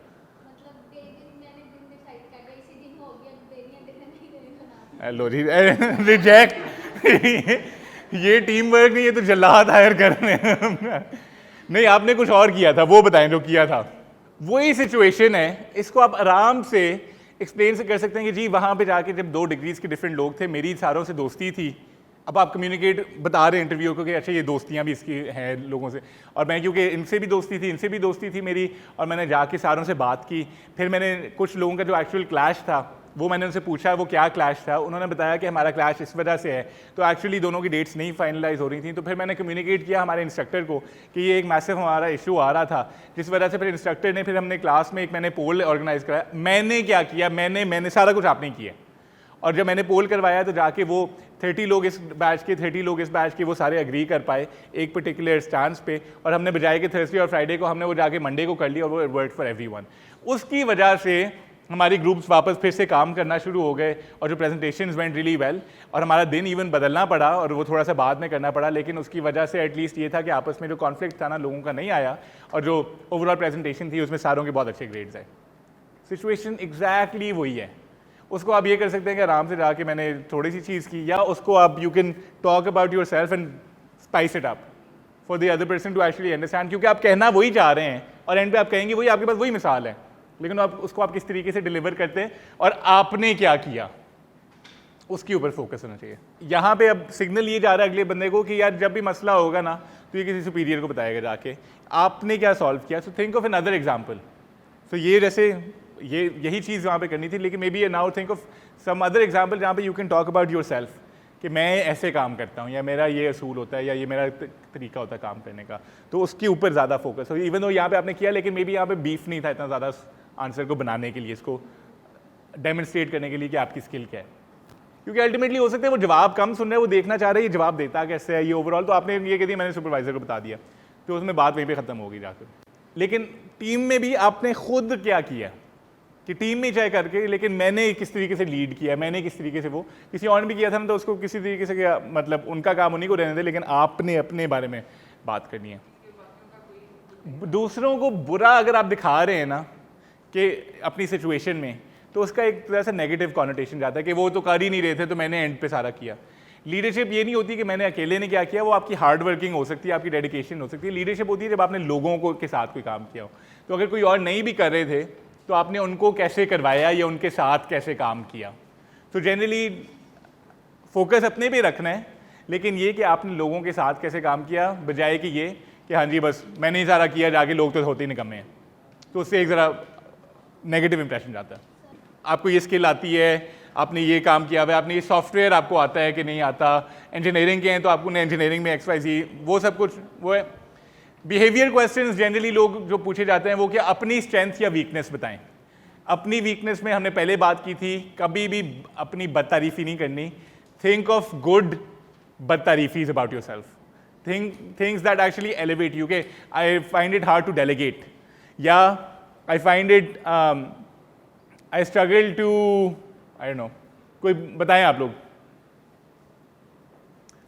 लो जी रिजेक्ट ये टीम वर्क नहीं, ये तो जल्लाद हायर कर रहे हैं। नहीं, आपने कुछ और किया था, वो बताएं जो किया था। वही सिचुएशन है, इसको आप आराम से एक्सप्लेन से कर सकते हैं कि जी वहाँ पे जाके जब 2 डिग्रीज के डिफरेंट लोग थे, मेरी सारों से दोस्ती थी। अब आप कम्युनिकेट बता रहे हैं इंटरव्यू को कि अच्छा ये दोस्तियाँ भी इसकी हैं लोगों से, और मैं क्योंकि इनसे भी दोस्ती थी, इनसे भी दोस्ती थी मेरी, और मैंने जाके सारों से बात की। फिर मैंने कुछ लोगों का जो एक्चुअल क्लैश था वो मैंने उनसे पूछा वो क्या क्लैश था, उन्होंने बताया कि हमारा क्लैश इस वजह से है। तो एक्चुअली दोनों की डेट्स नहीं फाइनलाइज हो रही थी। तो फिर मैंने कम्युनिकेट किया हमारे इंस्ट्रक्टर को कि ये एक मैसिव हमारा इशू आ रहा था, जिस वजह से फिर इंस्ट्रक्टर ने, फिर हमने क्लास में एक मैंने पोल ऑर्गेनाइज कराया। मैंने क्या किया, मैंने सारा कुछ आपने किया, और जब मैंने पोल करवाया तो जाके वो 30 लोग इस बैच के, 30 लोग इस बैच के, वो सारे अग्री कर पाए एक पर्टिकुलर स्टांस पे, और हमने बजाय कि थर्सडे और फ्राइडे को, हमने वो जाके मंडे को कर लिया, और वो वर्क फॉर एवरीवन। उसकी वजह से हमारी ग्रुप्स वापस फिर से काम करना शुरू हो गए, और जो प्रेजेंटेशंस वेंट रियली वेल, और हमारा दिन इवन बदलना पड़ा और वो थोड़ा सा बाद में करना पड़ा, लेकिन उसकी वजह से एटलीस्ट ये था कि आपस में जो कॉन्फ्लिक्ट था ना लोगों का नहीं आया, और जो ओवरऑल प्रेजेंटेशन थी उसमें सारों के बहुत अच्छे ग्रेड्स आए। सिचुएशन एग्जैक्टली वही है। उसको आप ये कर सकते हैं कि आराम से जाके मैंने थोड़ी सी चीज़ की, या उसको आप you can talk about yourself and spice it up for the other person to actually understand, क्योंकि आप कहना वही चाह रहे हैं और एंड पे आप कहेंगे वही, आपके पास वही मिसाल है, लेकिन आप उसको आप किस तरीके से डिलीवर करते हैं और आपने क्या किया उसके ऊपर फोकस होना चाहिए। यहाँ पे अब सिग्नल ये जा रहा है अगले बंदे को कि यार जब भी मसला होगा ना तो ये किसी सुपीरियर को बताएगा जाके आपने क्या सॉल्व किया। So think of another example. So ये जैसे यही चीज़ वहाँ पे करनी थी, लेकिन maybe now think of some other example जहाँ पे you can talk about yourself कि मैं ऐसे काम करता हूँ, या मेरा ये असूल होता है, या ये मेरा तरीका होता है काम करने का, तो उसके ऊपर ज़्यादा फोकस हो। इवन दो यहाँ पे आपने किया, लेकिन मे बी यहाँ पे बीफ नहीं था इतना ज़्यादा आंसर को बनाने के लिए, इसको डेमोन्स्ट्रेट करने के लिए कि आपकी स्किल क्या है, क्योंकि अल्टीमेटली हो सकता है वो जवाब कम सुन रहे हैं, वो देखना चाह रहे हैं ये जवाब देता कैसे है ये ओवरऑल, तो आपने ये कह दिया मैंने सुपरवाइजर को बता दिया, तो उसमें बात वहीं पे ख़त्म होगी जाकर। लेकिन टीम में भी आपने खुद क्या किया कि टीम में चाहे करके, लेकिन मैंने किस तरीके से लीड किया, मैंने किस तरीके से, वो किसी और ने भी किया था ना तो उसको किसी तरीके से क्या, मतलब उनका काम उन्हीं को रहने दे, लेकिन आपने अपने बारे में बात करनी है। दूसरों को बुरा अगर आप दिखा रहे हैं ना कि अपनी सिचुएशन में, तो उसका एक तरह से नेगेटिव कॉनोटेशन जाता है कि वो तो कर ही नहीं रहे थे तो मैंने एंड पे सारा किया। लीडरशिप ये नहीं होती कि मैंने अकेले ने क्या किया, वो आपकी हार्ड वर्किंग हो सकती है, आपकी डेडिकेशन हो सकती है। लीडरशिप होती है जब आपने लोगों को के साथ कोई काम किया हो। तो अगर कोई और नहीं भी कर रहे थे तो आपने उनको कैसे करवाया या उनके साथ कैसे काम किया। तो जनरली फोकस अपने पे रखना है, लेकिन ये कि आपने लोगों के साथ कैसे काम किया, बजाय कि ये कि हाँ जी बस मैंने ही सारा किया, जाके लोग तो होते ही निकम्मे हैं। तो उससे एक ज़रा नेगेटिव इंप्रेशन जाता है। आपको ये स्किल आती है, आपने ये काम किया हुआ है, आपने ये सॉफ्टवेयर आपको आता है कि नहीं आता, इंजीनियरिंग के हैं तो आपको इंजीनियरिंग में XYZ वो सब कुछ वो है। बिहेवियर क्वेश्चंस जनरली लोग जो पूछे जाते हैं वो कि अपनी स्ट्रेंथ या वीकनेस बताएं। अपनी वीकनेस में हमने पहले बात की थी, कभी भी अपनी बदतारीफी नहीं करनी। थिंक ऑफ गुड बदतारीफीज about yourself, things that actually elevate you. के I find it hard to delegate, या I find it I struggle to, I don't know, कोई बताएं आप लोग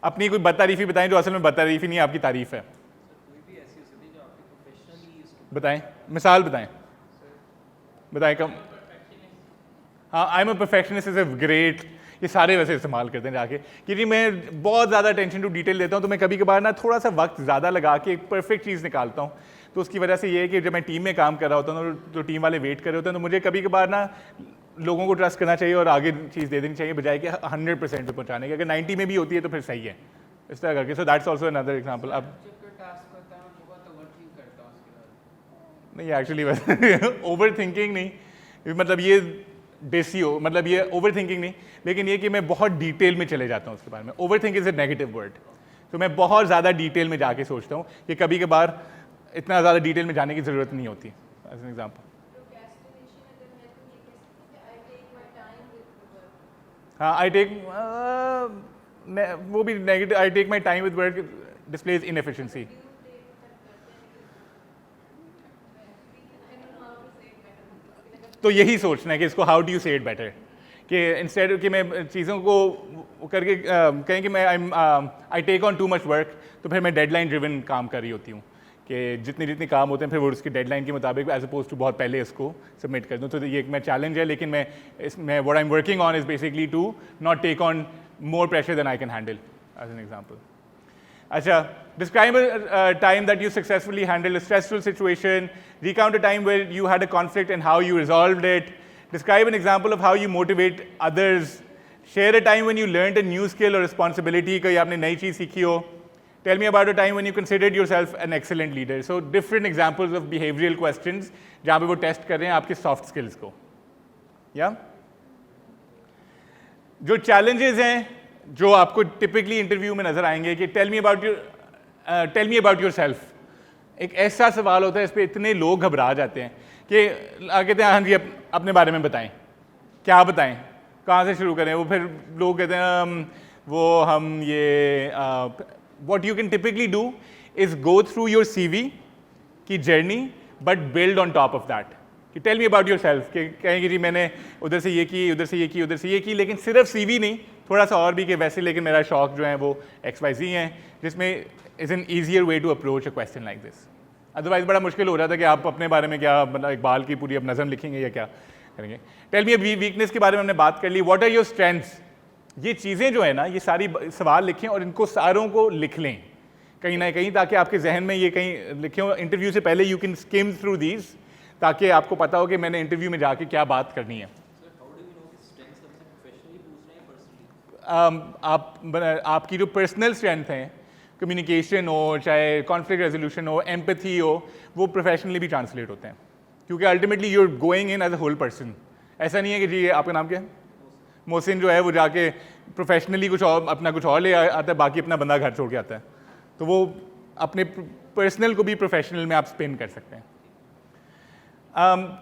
अपनी कोई बदतारीफी बताएं जो असल में बदतारीफी नहीं आपकी तारीफ है। बताएं, मिसाल बताएं, बताएं कम। हाँ, I am a perfectionist is a great, ये सारे वैसे इस्तेमाल करते हैं जाके कि जी मैं बहुत ज़्यादा अटेंशन टू डिटेल देता हूँ, तो मैं कभी कभार ना थोड़ा सा वक्त ज़्यादा लगा के एक परफेक्ट चीज़ निकालता हूँ। तो उसकी वजह से ये है कि जब मैं टीम में काम कर रहा होता हूँ तो टीम वाले वेट कर रहे होते हैं, तो मुझे कभी कभार ना लोगों को ट्रस्ट करना चाहिए और आगे चीज़ दे देनी चाहिए, बजाय कि 100% पे पहुँचाने के। अगर 90 में भी होती है तो फिर सही है, इस तरह करके। So that's also another example. अब नहीं एक्चुअली वैसे ओवर थिंकिंग नहीं, मतलब ये देसी हो, मतलब ये ओवर थिंकिंग नहीं, लेकिन ये कि मैं बहुत डिटेल में चले जाता हूँ उसके बारे में। Over think is a negative word. तो मैं बहुत ज़्यादा डिटेल में जाके सोचता हूँ कि कभी कभार इतना ज़्यादा डिटेल में जाने की ज़रूरत नहीं होती। एज एन एग्जाम्पल, हाँ आई टेक वो भी negative, I take my time with work displays inefficiency. तो यही सोचना है कि इसको how do you say it better, कि इंस्टेड कि मैं चीज़ों को करके कहें कि मैं I take on too much work, तो फिर मैं डेडलाइन ड्रिवन काम कर रही होती हूँ कि जितने काम होते हैं फिर वो उसकी डेडलाइन के मुताबिक एज अपोज टू बहुत पहले इसको सबमिट कर दूँ। तो ये एक मैं चैलेंज है, लेकिन मैं इसमें what I am working on is basically to not take on more pressure than I can handle, as an example. अच्छा, describe a time that you successfully handled a stressful situation. Recount a time where you had a conflict and how you resolved it. Describe an example of how you motivate others. Share a time when you learned a new skill or responsibility, कोई आपने नई चीज़ सीखी हो. Tell me about a time when you considered yourself an excellent leader. So different examples of behavioral questions जहाँ पे वो टेस्ट कर रहे हैं आपके soft skills को. Yeah? जो challenges हैं जो आपको टिपिकली इंटरव्यू में नजर आएंगे कि टेल मी अबाउट योरसेल्फ, एक ऐसा सवाल होता है इस पे इतने लोग घबरा जाते हैं कि कहते हैं हाँ जी अपने बारे में बताएं, क्या बताएं, कहाँ से शुरू करें। वो फिर लोग कहते हैं वो हम ये what you can typically do is go through your CV की journey but build on top of that कि टेल मी अबाउट योरसेल्फ, कि कहेंगे जी मैंने उधर से ये की, उधर से ये की, उधर से ये की, लेकिन सिर्फ CV नहीं, थोड़ा सा और भी कि वैसे, लेकिन मेरा शौक जो है वो XYZ हैं, जिसमें is an easier way to approach a question like this. Otherwise बड़ा मुश्किल हो रहा था कि आप अपने बारे में क्या, मतलब इकबाल की पूरी अब नज़म लिखेंगे या क्या करेंगे। टेल मी वीकनेस के बारे में हमने बात कर ली। व्हाट आर योर स्ट्रेंथ्स, ये चीज़ें जो है ना, ये सारी सवाल लिखें और इनको सारों को लिख लें कहीं ना कहीं, ताकि आपके जहन में ये कहीं लिखे हो। इंटरव्यू से पहले you can skim through these, ताकि आपको पता हो कि मैंने इंटरव्यू में जाके क्या बात करनी है। आपकी जो पर्सनल स्ट्रेंथ हैं, कम्युनिकेशन हो, चाहे कॉन्फ्लिक्ट रेजोल्यूशन हो, एम्पैथी हो, वो प्रोफेशनली भी ट्रांसलेट होते हैं, क्योंकि ultimately you are going in as a whole person. ऐसा नहीं है कि जी आपका नाम क्या है, मोहसिन जो है वो जाके प्रोफेशनली कुछ और अपना कुछ और ले आता है, बाकी अपना बंदा घर छोड़ के आता है। तो वो अपने पर्सनल को भी प्रोफेशनल में आप स्पिन कर सकते हैं।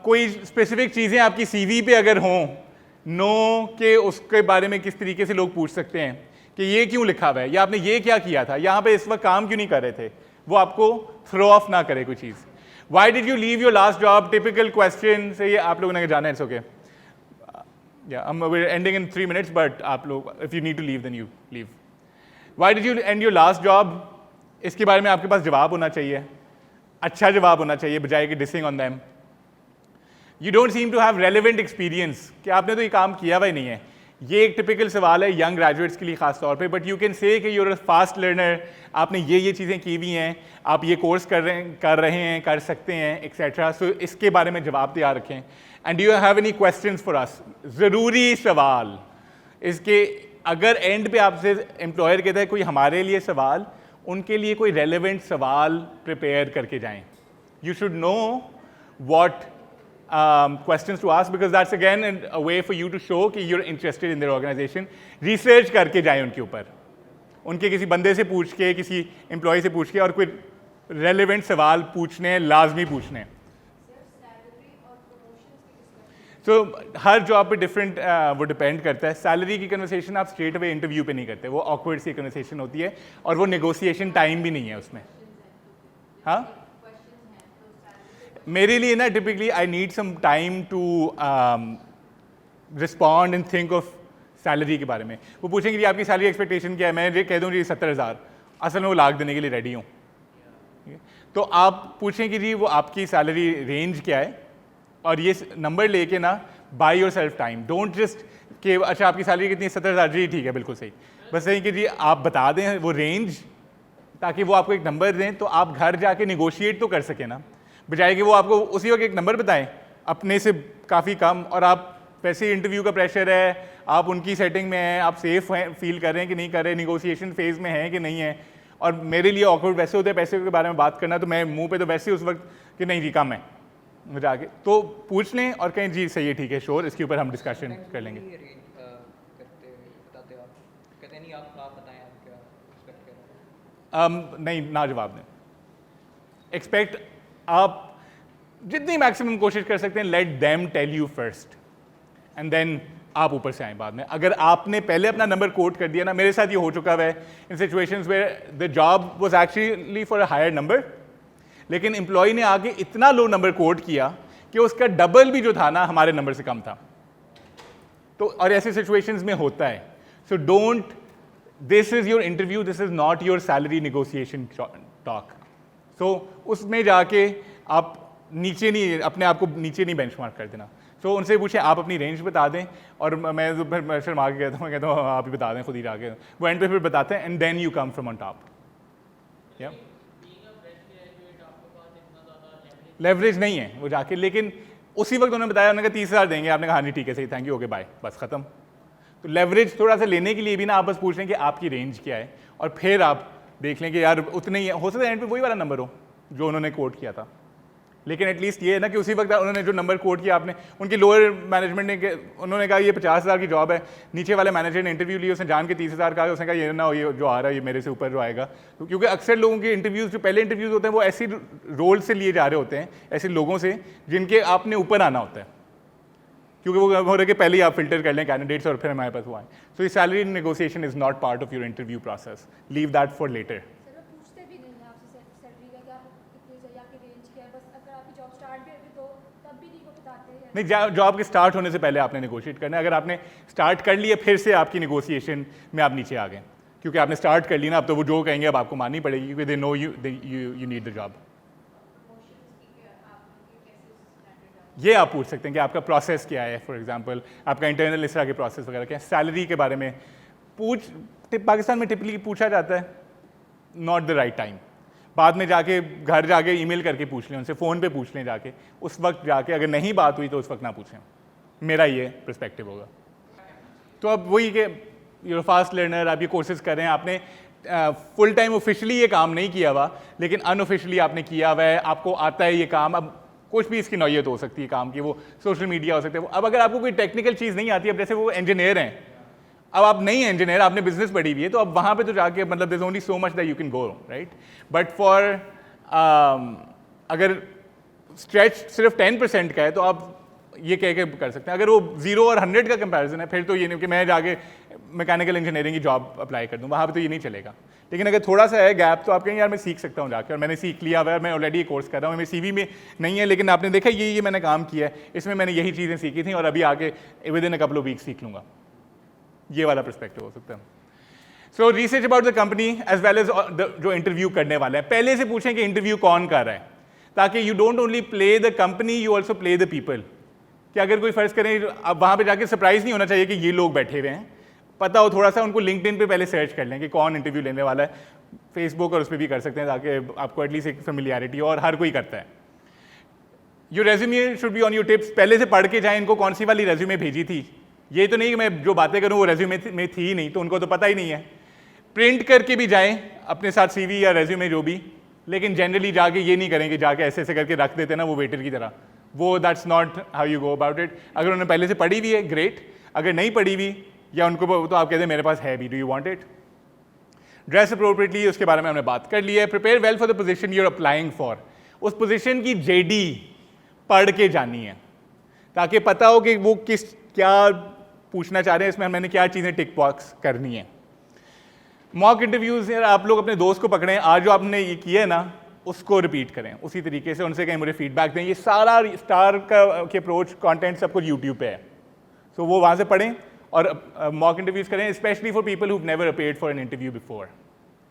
कोई स्पेसिफिक चीज़ें आपकी CV पे अगर हों, के उसके बारे में किस तरीके से लोग पूछ सकते हैं कि ये क्यों लिखा हुआ है, या आपने ये क्या किया था, यहाँ पे इस वक्त काम क्यों नहीं कर रहे थे, वो आपको थ्रो ऑफ ना करे कोई चीज़। Why did you leave your last job, typical question से ये आप लोगों ने जाना है, it's okay, ending in 3 minutes, but आप लोग if you need to leave then you leave. Why did you end your last job, इसके बारे में आपके पास जवाब होना चाहिए, अच्छा जवाब होना चाहिए, बजाय कि dissing on them. You don't seem to have relevant experience, कि आपने तो ये काम किया हुआ ही नहीं है, ये एक टिपिकल सवाल है यंग ग्रेजुएट्स के लिए खास तौर पे, बट यू कैन से कि यूर अ फास्ट लर्नर, आपने ये चीज़ें की हुई हैं, आप ये कोर्स कर रहे हैं, कर सकते हैं, एक्सेट्रा. सो इसके बारे में जवाब तैयार रखें. And you have any questions for us? ज़रूरी सवाल इसके, अगर एंड पे आपसे एम्प्लॉयर कहता है कोई हमारे लिए सवाल, उनके लिए कोई रेलेवेंट सवाल प्रिपेयर करके जाएं. You should know what questions to ask, because that's again a way for you to show कि you're interested in their organization. Research करके जाएं उनके ऊपर, उनके किसी बंदे से पूछ के, किसी एम्प्लॉय से पूछ के, और कोई रेलेवेंट सवाल पूछने हैं, लाजमी पूछने हैं. तो हर जॉब पे डिफरेंट वो डिपेंड करता है. सैलरी की कन्वर्सेशन आप स्ट्रेट अवे इंटरव्यू पे नहीं करते, वो ऑकवर्ड सी कन्वर्सेशन होती है और वो नेगोशिएशन टाइम भी नहीं है उसमें. हाँ, मेरे लिए ना typically I need some time to respond and think of salary के बारे में. वो पूछेंगे जी आपकी सैलरी एक्सपेक्टेशन क्या है, मैं कह दूँ जी 70,000, असल में वो लाख देने के लिए रेडी हूँ. तो आप पूछें कि जी वो आपकी सैलरी रेंज क्या है, और ये नंबर लेके ना by your self time. Don't just कि अच्छा आपकी सैलरी कितनी है, 70,000, जी ठीक है बिल्कुल सही. बस यही कि जी आप बता दें वो रेंज, ताकि वो आपको एक नंबर दें तो आप घर जाके निगोशिएट तो कर सकें ना, बजाय कि वो आपको उसी वक्त एक नंबर बताएं अपने से काफ़ी कम, और आप वैसे इंटरव्यू का प्रेशर है, आप उनकी सेटिंग में हैं, आप सेफ हैं, फील कर रहे हैं कि नहीं कर रहे, निगोशिएशन फेज में हैं कि नहीं है. और मेरे लिए ऑकवर्ड वैसे होता है पैसे के बारे में बात करना, तो मैं मुंह पे तो वैसे उस वक्त कि नहीं जी कम है, मुझे आगे तो पूछ लें और कहें जी सही है ठीक है श्योर, इसके ऊपर हम डिस्कशन कर लेंगे. नहीं, ना जवाब दें. एक्सपेक्ट आप जितनी मैक्सिमम कोशिश कर सकते हैं, let them tell you first and then आप ऊपर से आए बाद में. अगर आपने पहले अपना नंबर कोट कर दिया ना, मेरे साथ ये हो चुका है in situations where the job was actually for a higher number, लेकिन एम्प्लॉय ने आगे इतना लो नंबर कोट किया कि उसका डबल भी जो था ना हमारे नंबर से कम था. तो और ऐसे सिचुएशंस में होता है. So don't, this is your interview, this is not your salary negotiation talk. So उसमें जाके आप नीचे नहीं, अपने आप को नीचे नहीं बेंचमार्क कर देना. सो उनसे पूछें आप अपनी रेंज बता दें, और मैं तो फिर शर्मा के कहता हूँ आप ही बता दें खुद ही जाके, वो एंड पे फिर बताते हैं and then you come from on top. या लेवरेज नहीं है वो जाके, लेकिन उसी वक्त उन्होंने बताया, उन्होंने कहा 30,000 देंगे, आपने कहा हाँ जी ठीक है सही, थैंक यू ओके बाय, बस खत्म. तो लेवरेज थोड़ा सा लेने के लिए भी ना आप बस पूछ लें कि आपकी रेंज क्या है, और फिर आप देख लें कि यार उतने ही हो सकता है एंड पे वही वाला नंबर हो जो उन्होंने कोट किया था, लेकिन एटलीस्ट ये है ना कि उसी वक्त उन्होंने जो नंबर कोट किया, आपने उनकी लोअर मैनेजमेंट ने उन्होंने कहा ये 50,000 की जॉब है, नीचे वाले मैनेजर ने इंटरव्यू लिया, उसने जान के 30,000 कहा, उसने कहा ये ना ये जो आ रहा है ये मेरे से ऊपर जो आएगा. तो क्योंकि अक्सर लोगों के इंटरव्यूज़ जो पहले इंटरव्यूज़ होते हैं वो ऐसे रोल से लिए जा रहे होते हैं, ऐसे लोगों से जिनके आपने ऊपर आना होता है, क्योंकि वो हो रहा है कि पहले ही आप फिल्टर कर लें कैंडिडेट्स और फिर हमारे पास वो आए. सो ये salary negotiation is not part of your interview process, leave that for later. नहीं, जॉब के स्टार्ट होने से पहले आपने नेगोशिएट करना है. अगर आपने स्टार्ट कर लिया फिर से आपकी नेगोशिएशन में आप नीचे आ गए, क्योंकि आपने स्टार्ट कर ली ना, अब तो वो जो कहेंगे अब आपको माननी पड़ेगी, क्योंकि they know you need the job. ये आप पूछ सकते हैं कि आपका प्रोसेस क्या है, फॉर एग्जांपल आपका इंटरनल इस तरह के प्रोसेस वगैरह क्या है. सैलरी के बारे में पाकिस्तान में टिपिकली पूछा जाता है, नॉट द राइट टाइम. बाद में जाके घर जाके ईमेल करके पूछ लें, उनसे फ़ोन पे पूछ लें जाके, उस वक्त जाके अगर नहीं बात हुई तो उस वक्त ना पूछें. मेरा ये पर्सपेक्टिव होगा. तो अब वही कि यूर फास्ट लर्नर, आप ये कोर्सेज कर रहे हैं, आपने फुल टाइम ऑफिशियली ये काम नहीं किया हुआ, लेकिन अनऑफिशियली आपने किया हुआ है, आपको आता है ये काम. अब कुछ भी इसकी नौयत हो सकती है काम की, वो सोशल मीडिया हो सकता है. अब अगर आपको कोई टेक्निकल चीज़ नहीं आती, अब जैसे वो इंजीनियर हैं, अब आप नहीं हैं इंजीनियर, आपने बिजनेस पढ़ी हुई है, तो अब वहाँ पे तो जाके मतलब there is only so much that you can go, right. But for अगर स्ट्रेच सिर्फ 10% का है तो आप ये कह के कर सकते हैं. अगर वो 0 और 100 का कंपैरिजन है, फिर तो ये नहीं कि मैं जाके मैकेनिकल इंजीनियरिंग की जॉब अप्लाई कर दूँ, वहाँ पे तो ये नहीं चलेगा. लेकिन अगर थोड़ा सा है गैप, तो आप कहेंगे यार मैं सीख सकता हूँ जाके, और मैंने सीख लिया हुआ है, मैं ऑलरेडी ये कोर्स कर रहा हूँ, मेरे CV में नहीं है, लेकिन आपने देखा ये मैंने काम किया है, इसमें मैंने यही चीज़ें सीखी थी, और अभी आके within a couple of weeks सीख लूँगा. ये वाला पर्सपेक्टिव हो सकता है. So research about the company as well as जो इंटरव्यू करने वाले हैं, पहले से पूछें कि इंटरव्यू कौन कर रहा है, ताकि you don't only play the company, you also play the people. कि अगर कोई फ़र्ज़ करें, अब वहाँ पे जाके सरप्राइज़ नहीं होना चाहिए कि ये लोग बैठे हुए हैं, पता हो थोड़ा सा, उनको लिंक्डइन पे पहले सर्च कर लें कि कौन इंटरव्यू लेने वाला है, फेसबुक और उस पर भी कर सकते हैं ताकि आपको एटलीस्ट एक फेमिलियरिटी हो, और हर कोई करता है। Your resume should be on your tips, पहले से पढ़ के जाएं इनको कौन सी वाली रेज्यूमे भेजी थी। ये तो नहीं कि मैं जो बातें करूँ वो रेज्यूमे में थी ही नहीं, तो उनको तो पता ही नहीं है। प्रिंट करके भी जाएं अपने साथ सीवी या रेज्यूमे जो भी, लेकिन जनरली जाके ये नहीं करेंगे, जाके ऐसे ऐसे करके रख देते ना वो वेटर की तरह, वो that's not how you go about it. अगर उन्होंने पहले से पढ़ी हुई है ग्रेट, अगर नहीं पढ़ी हुई या उनको तो आप कहते हैं मेरे पास है भी, do you want it. Dress appropriately, उसके बारे में हमने बात कर ली है। Prepare well for the position you are applying for, उस पोजीशन की जेडी पढ़ के जानी है ताकि पता हो कि वो क्या पूछना चाह रहे हैं, इसमें मैंने क्या चीज़ें टिक बॉक्स करनी है। मॉक इंटरव्यूज़, यार आप लोग अपने दोस्त को पकड़ें, आज जो आपने ये किया है ना उसको रिपीट करें उसी तरीके से, उनसे कहीं मुझे फीडबैक दें। ये सारा स्टार का के अप्रोच कंटेंट सब कुछ यूट्यूब पे है, तो वो वहाँ से पढ़ें और मॉक इंटरव्यूज़ करें, specially for people who never appeared for an interview before,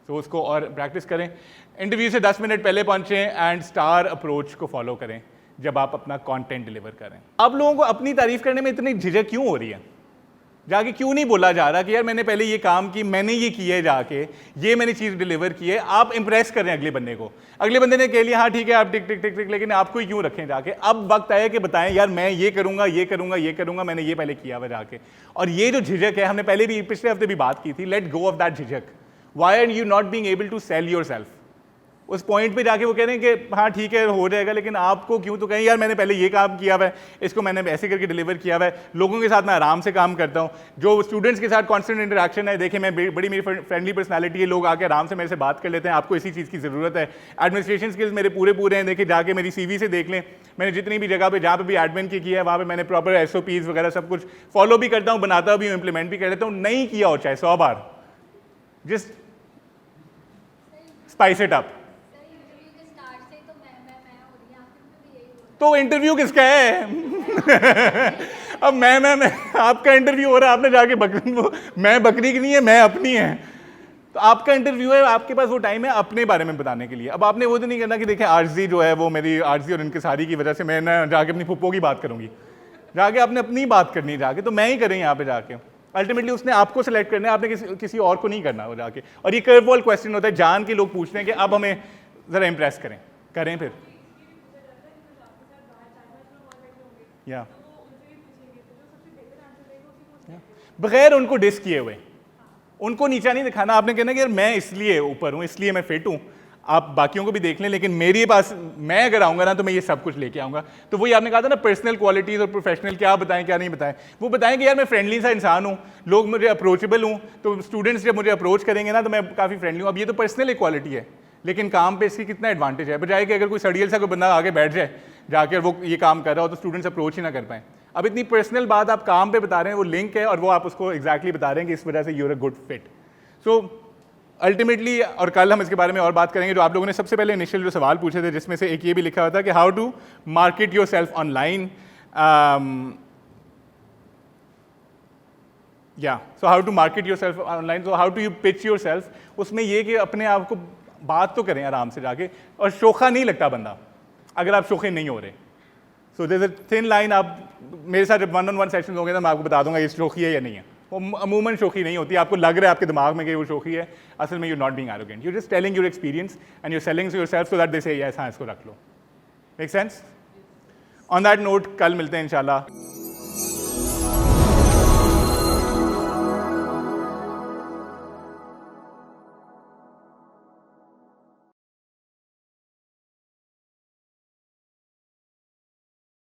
तो उसको और प्रैक्टिस करें। इंटरव्यू से 10 मिनट पहले पहुँचें एंड स्टार अप्रोच को फॉलो करें जब आप अपना कंटेंट डिलीवर करें। आप लोगों को अपनी तारीफ करने में इतनी झिझक क्यों हो रही है? जाके क्यों नहीं बोला जा रहा कि यार मैंने पहले ये काम की, मैंने ये किया है, जाके ये मैंने चीज़ डिलीवर की है। आप इंप्रेस करें अगले बंदे को, अगले बंदे ने कह लिया हाँ ठीक है आप टिक टिक टिक टिक, लेकिन आपको ही क्यों रखें जाके। अब वक्त आया कि बताएं यार मैं ये करूंगा ये करूंगा ये करूंगा, मैंने ये पहले किया हुआ जाके। और ये जो झिझक है, हमने पहले भी पिछले हफ्ते भी बात की थी, लेट गो ऑफ दैट झिझक। Why are you not being able to sell yourself? उस पॉइंट पे जाके वो कह रहे हैं कि हाँ ठीक है हो जाएगा, लेकिन आपको क्यों तो कहें यार मैंने पहले ये काम किया हुआ है, इसको मैंने ऐसे करके डिलीवर किया हुआ है, लोगों के साथ मैं आराम से काम करता हूँ, जो स्टूडेंट्स के साथ कांस्टेंट इंटरेक्शन है। देखिए मैं बड़ी मेरी फ्रेंडली पर्सनालिटी है, लोग आके आराम से मेरे से बात कर लेते हैं, आपको इसी चीज़ की ज़रूरत है। एडमिनिस्ट्रेशन स्किल्स मेरे पूरे हैं, देखिए जाके मेरी CV से देख लें, मैंने जितनी भी जगह पे जहाँ पे भी एडमिन की किया है वहाँ पे मैंने प्रॉपर SOPs वगैरह सब कुछ फॉलो भी करता हूँ, बनाता भी हूँ, इम्प्लीमेंट भी कर लेता हूँ। नहीं किया हो चाहे 100 बार, जस्ट स्पाइस इट अप। तो इंटरव्यू किसका है? अब मैं आपका इंटरव्यू हो रहा है, आपने जाके मैं बकरी की नहीं है, मैं अपनी है। तो आपका इंटरव्यू है, आपके पास वो टाइम है अपने बारे में बताने के लिए। अब आपने वो तो नहीं करना कि देखें आरजी जो है वो मेरी आरजी और इनके सारी की वजह से मैं ना जाके अपनी फुप्पो की बात करूंगी, जाके आपने अपनी बात करनी है जाके, तो मैं ही करें यहाँ पे जाके। अल्टीमेटली उसने आपको सेलेक्ट करना है, आपने किसी और को नहीं करना वो जाके। और ये कर्व बॉल क्वेश्चन होता है, जान के लोग पूछते हैं कि अब हमें ज़रा इम्प्रेस करें फिर या बगैर उनको डिस किए हुए, उनको नीचा नहीं दिखाना। आपने कहना कि यार मैं इसलिए ऊपर हूँ, इसलिए मैं फिट हूँ, आप बाकियों को भी देख लें, लेकिन मेरे पास मैं अगर आऊँगा ना तो मैं ये सब कुछ लेके आऊँगा। तो वही आपने कहा था ना पर्सनल क्वालिटीज़ और प्रोफेशनल, क्या बताएं क्या नहीं बताएं। वो बताएं कि यार मैं फ्रेंडली सा इंसान हूँ, लोग मुझे अप्रोचेबल हूँ, तो स्टूडेंट्स जब मुझे अप्रोच करेंगे ना तो मैं काफ़ी फ्रेंडली हूँ। अब ये तो पर्सनल इक्वालिटी है, लेकिन काम पे इसकी कितना एडवांटेज है, बजाय कि अगर कोई सड़ियल सा कोई बंदा आगे बैठ जाए जाकर वो ये काम कर रहा हो तो स्टूडेंट्स अप्रोच ही ना कर पाएँ। अब इतनी पर्सनल बात आप काम पे बता रहे हैं, वो लिंक है और वो आप उसको एग्जैक्टली बता रहे हैं कि इस वजह से you're a good fit. So ultimately, और कल हम इसके बारे में और बात करेंगे, जो आप लोगों ने सबसे पहले इनिशियल जो सवाल पूछे थे जिसमें से एक ये भी लिखा हुआ था कि how to market yourself online, so how to market yourself online, so how to you pitch yourself. उसमें ये कि अपने आप को बात तो करें आराम से जाके, और शोखा नहीं लगता बंदा अगर आप शोखे नहीं हो रहे। So there is a thin line. आप मेरे साथ जब 1-on-1 सेशन होंगे तो मैं आपको बता दूंगा ये शोखी है या नहीं है। वो अमूमन शोखी नहीं होती, आपको लग रहा है आपके दिमाग में कि वो शोखी है, असल में you not being arrogant, you just telling your experience and you selling yourself so that they say yes हाँ इसको रख लो। Make sense? On that note कल मिलते हैं इंशाल्लाह।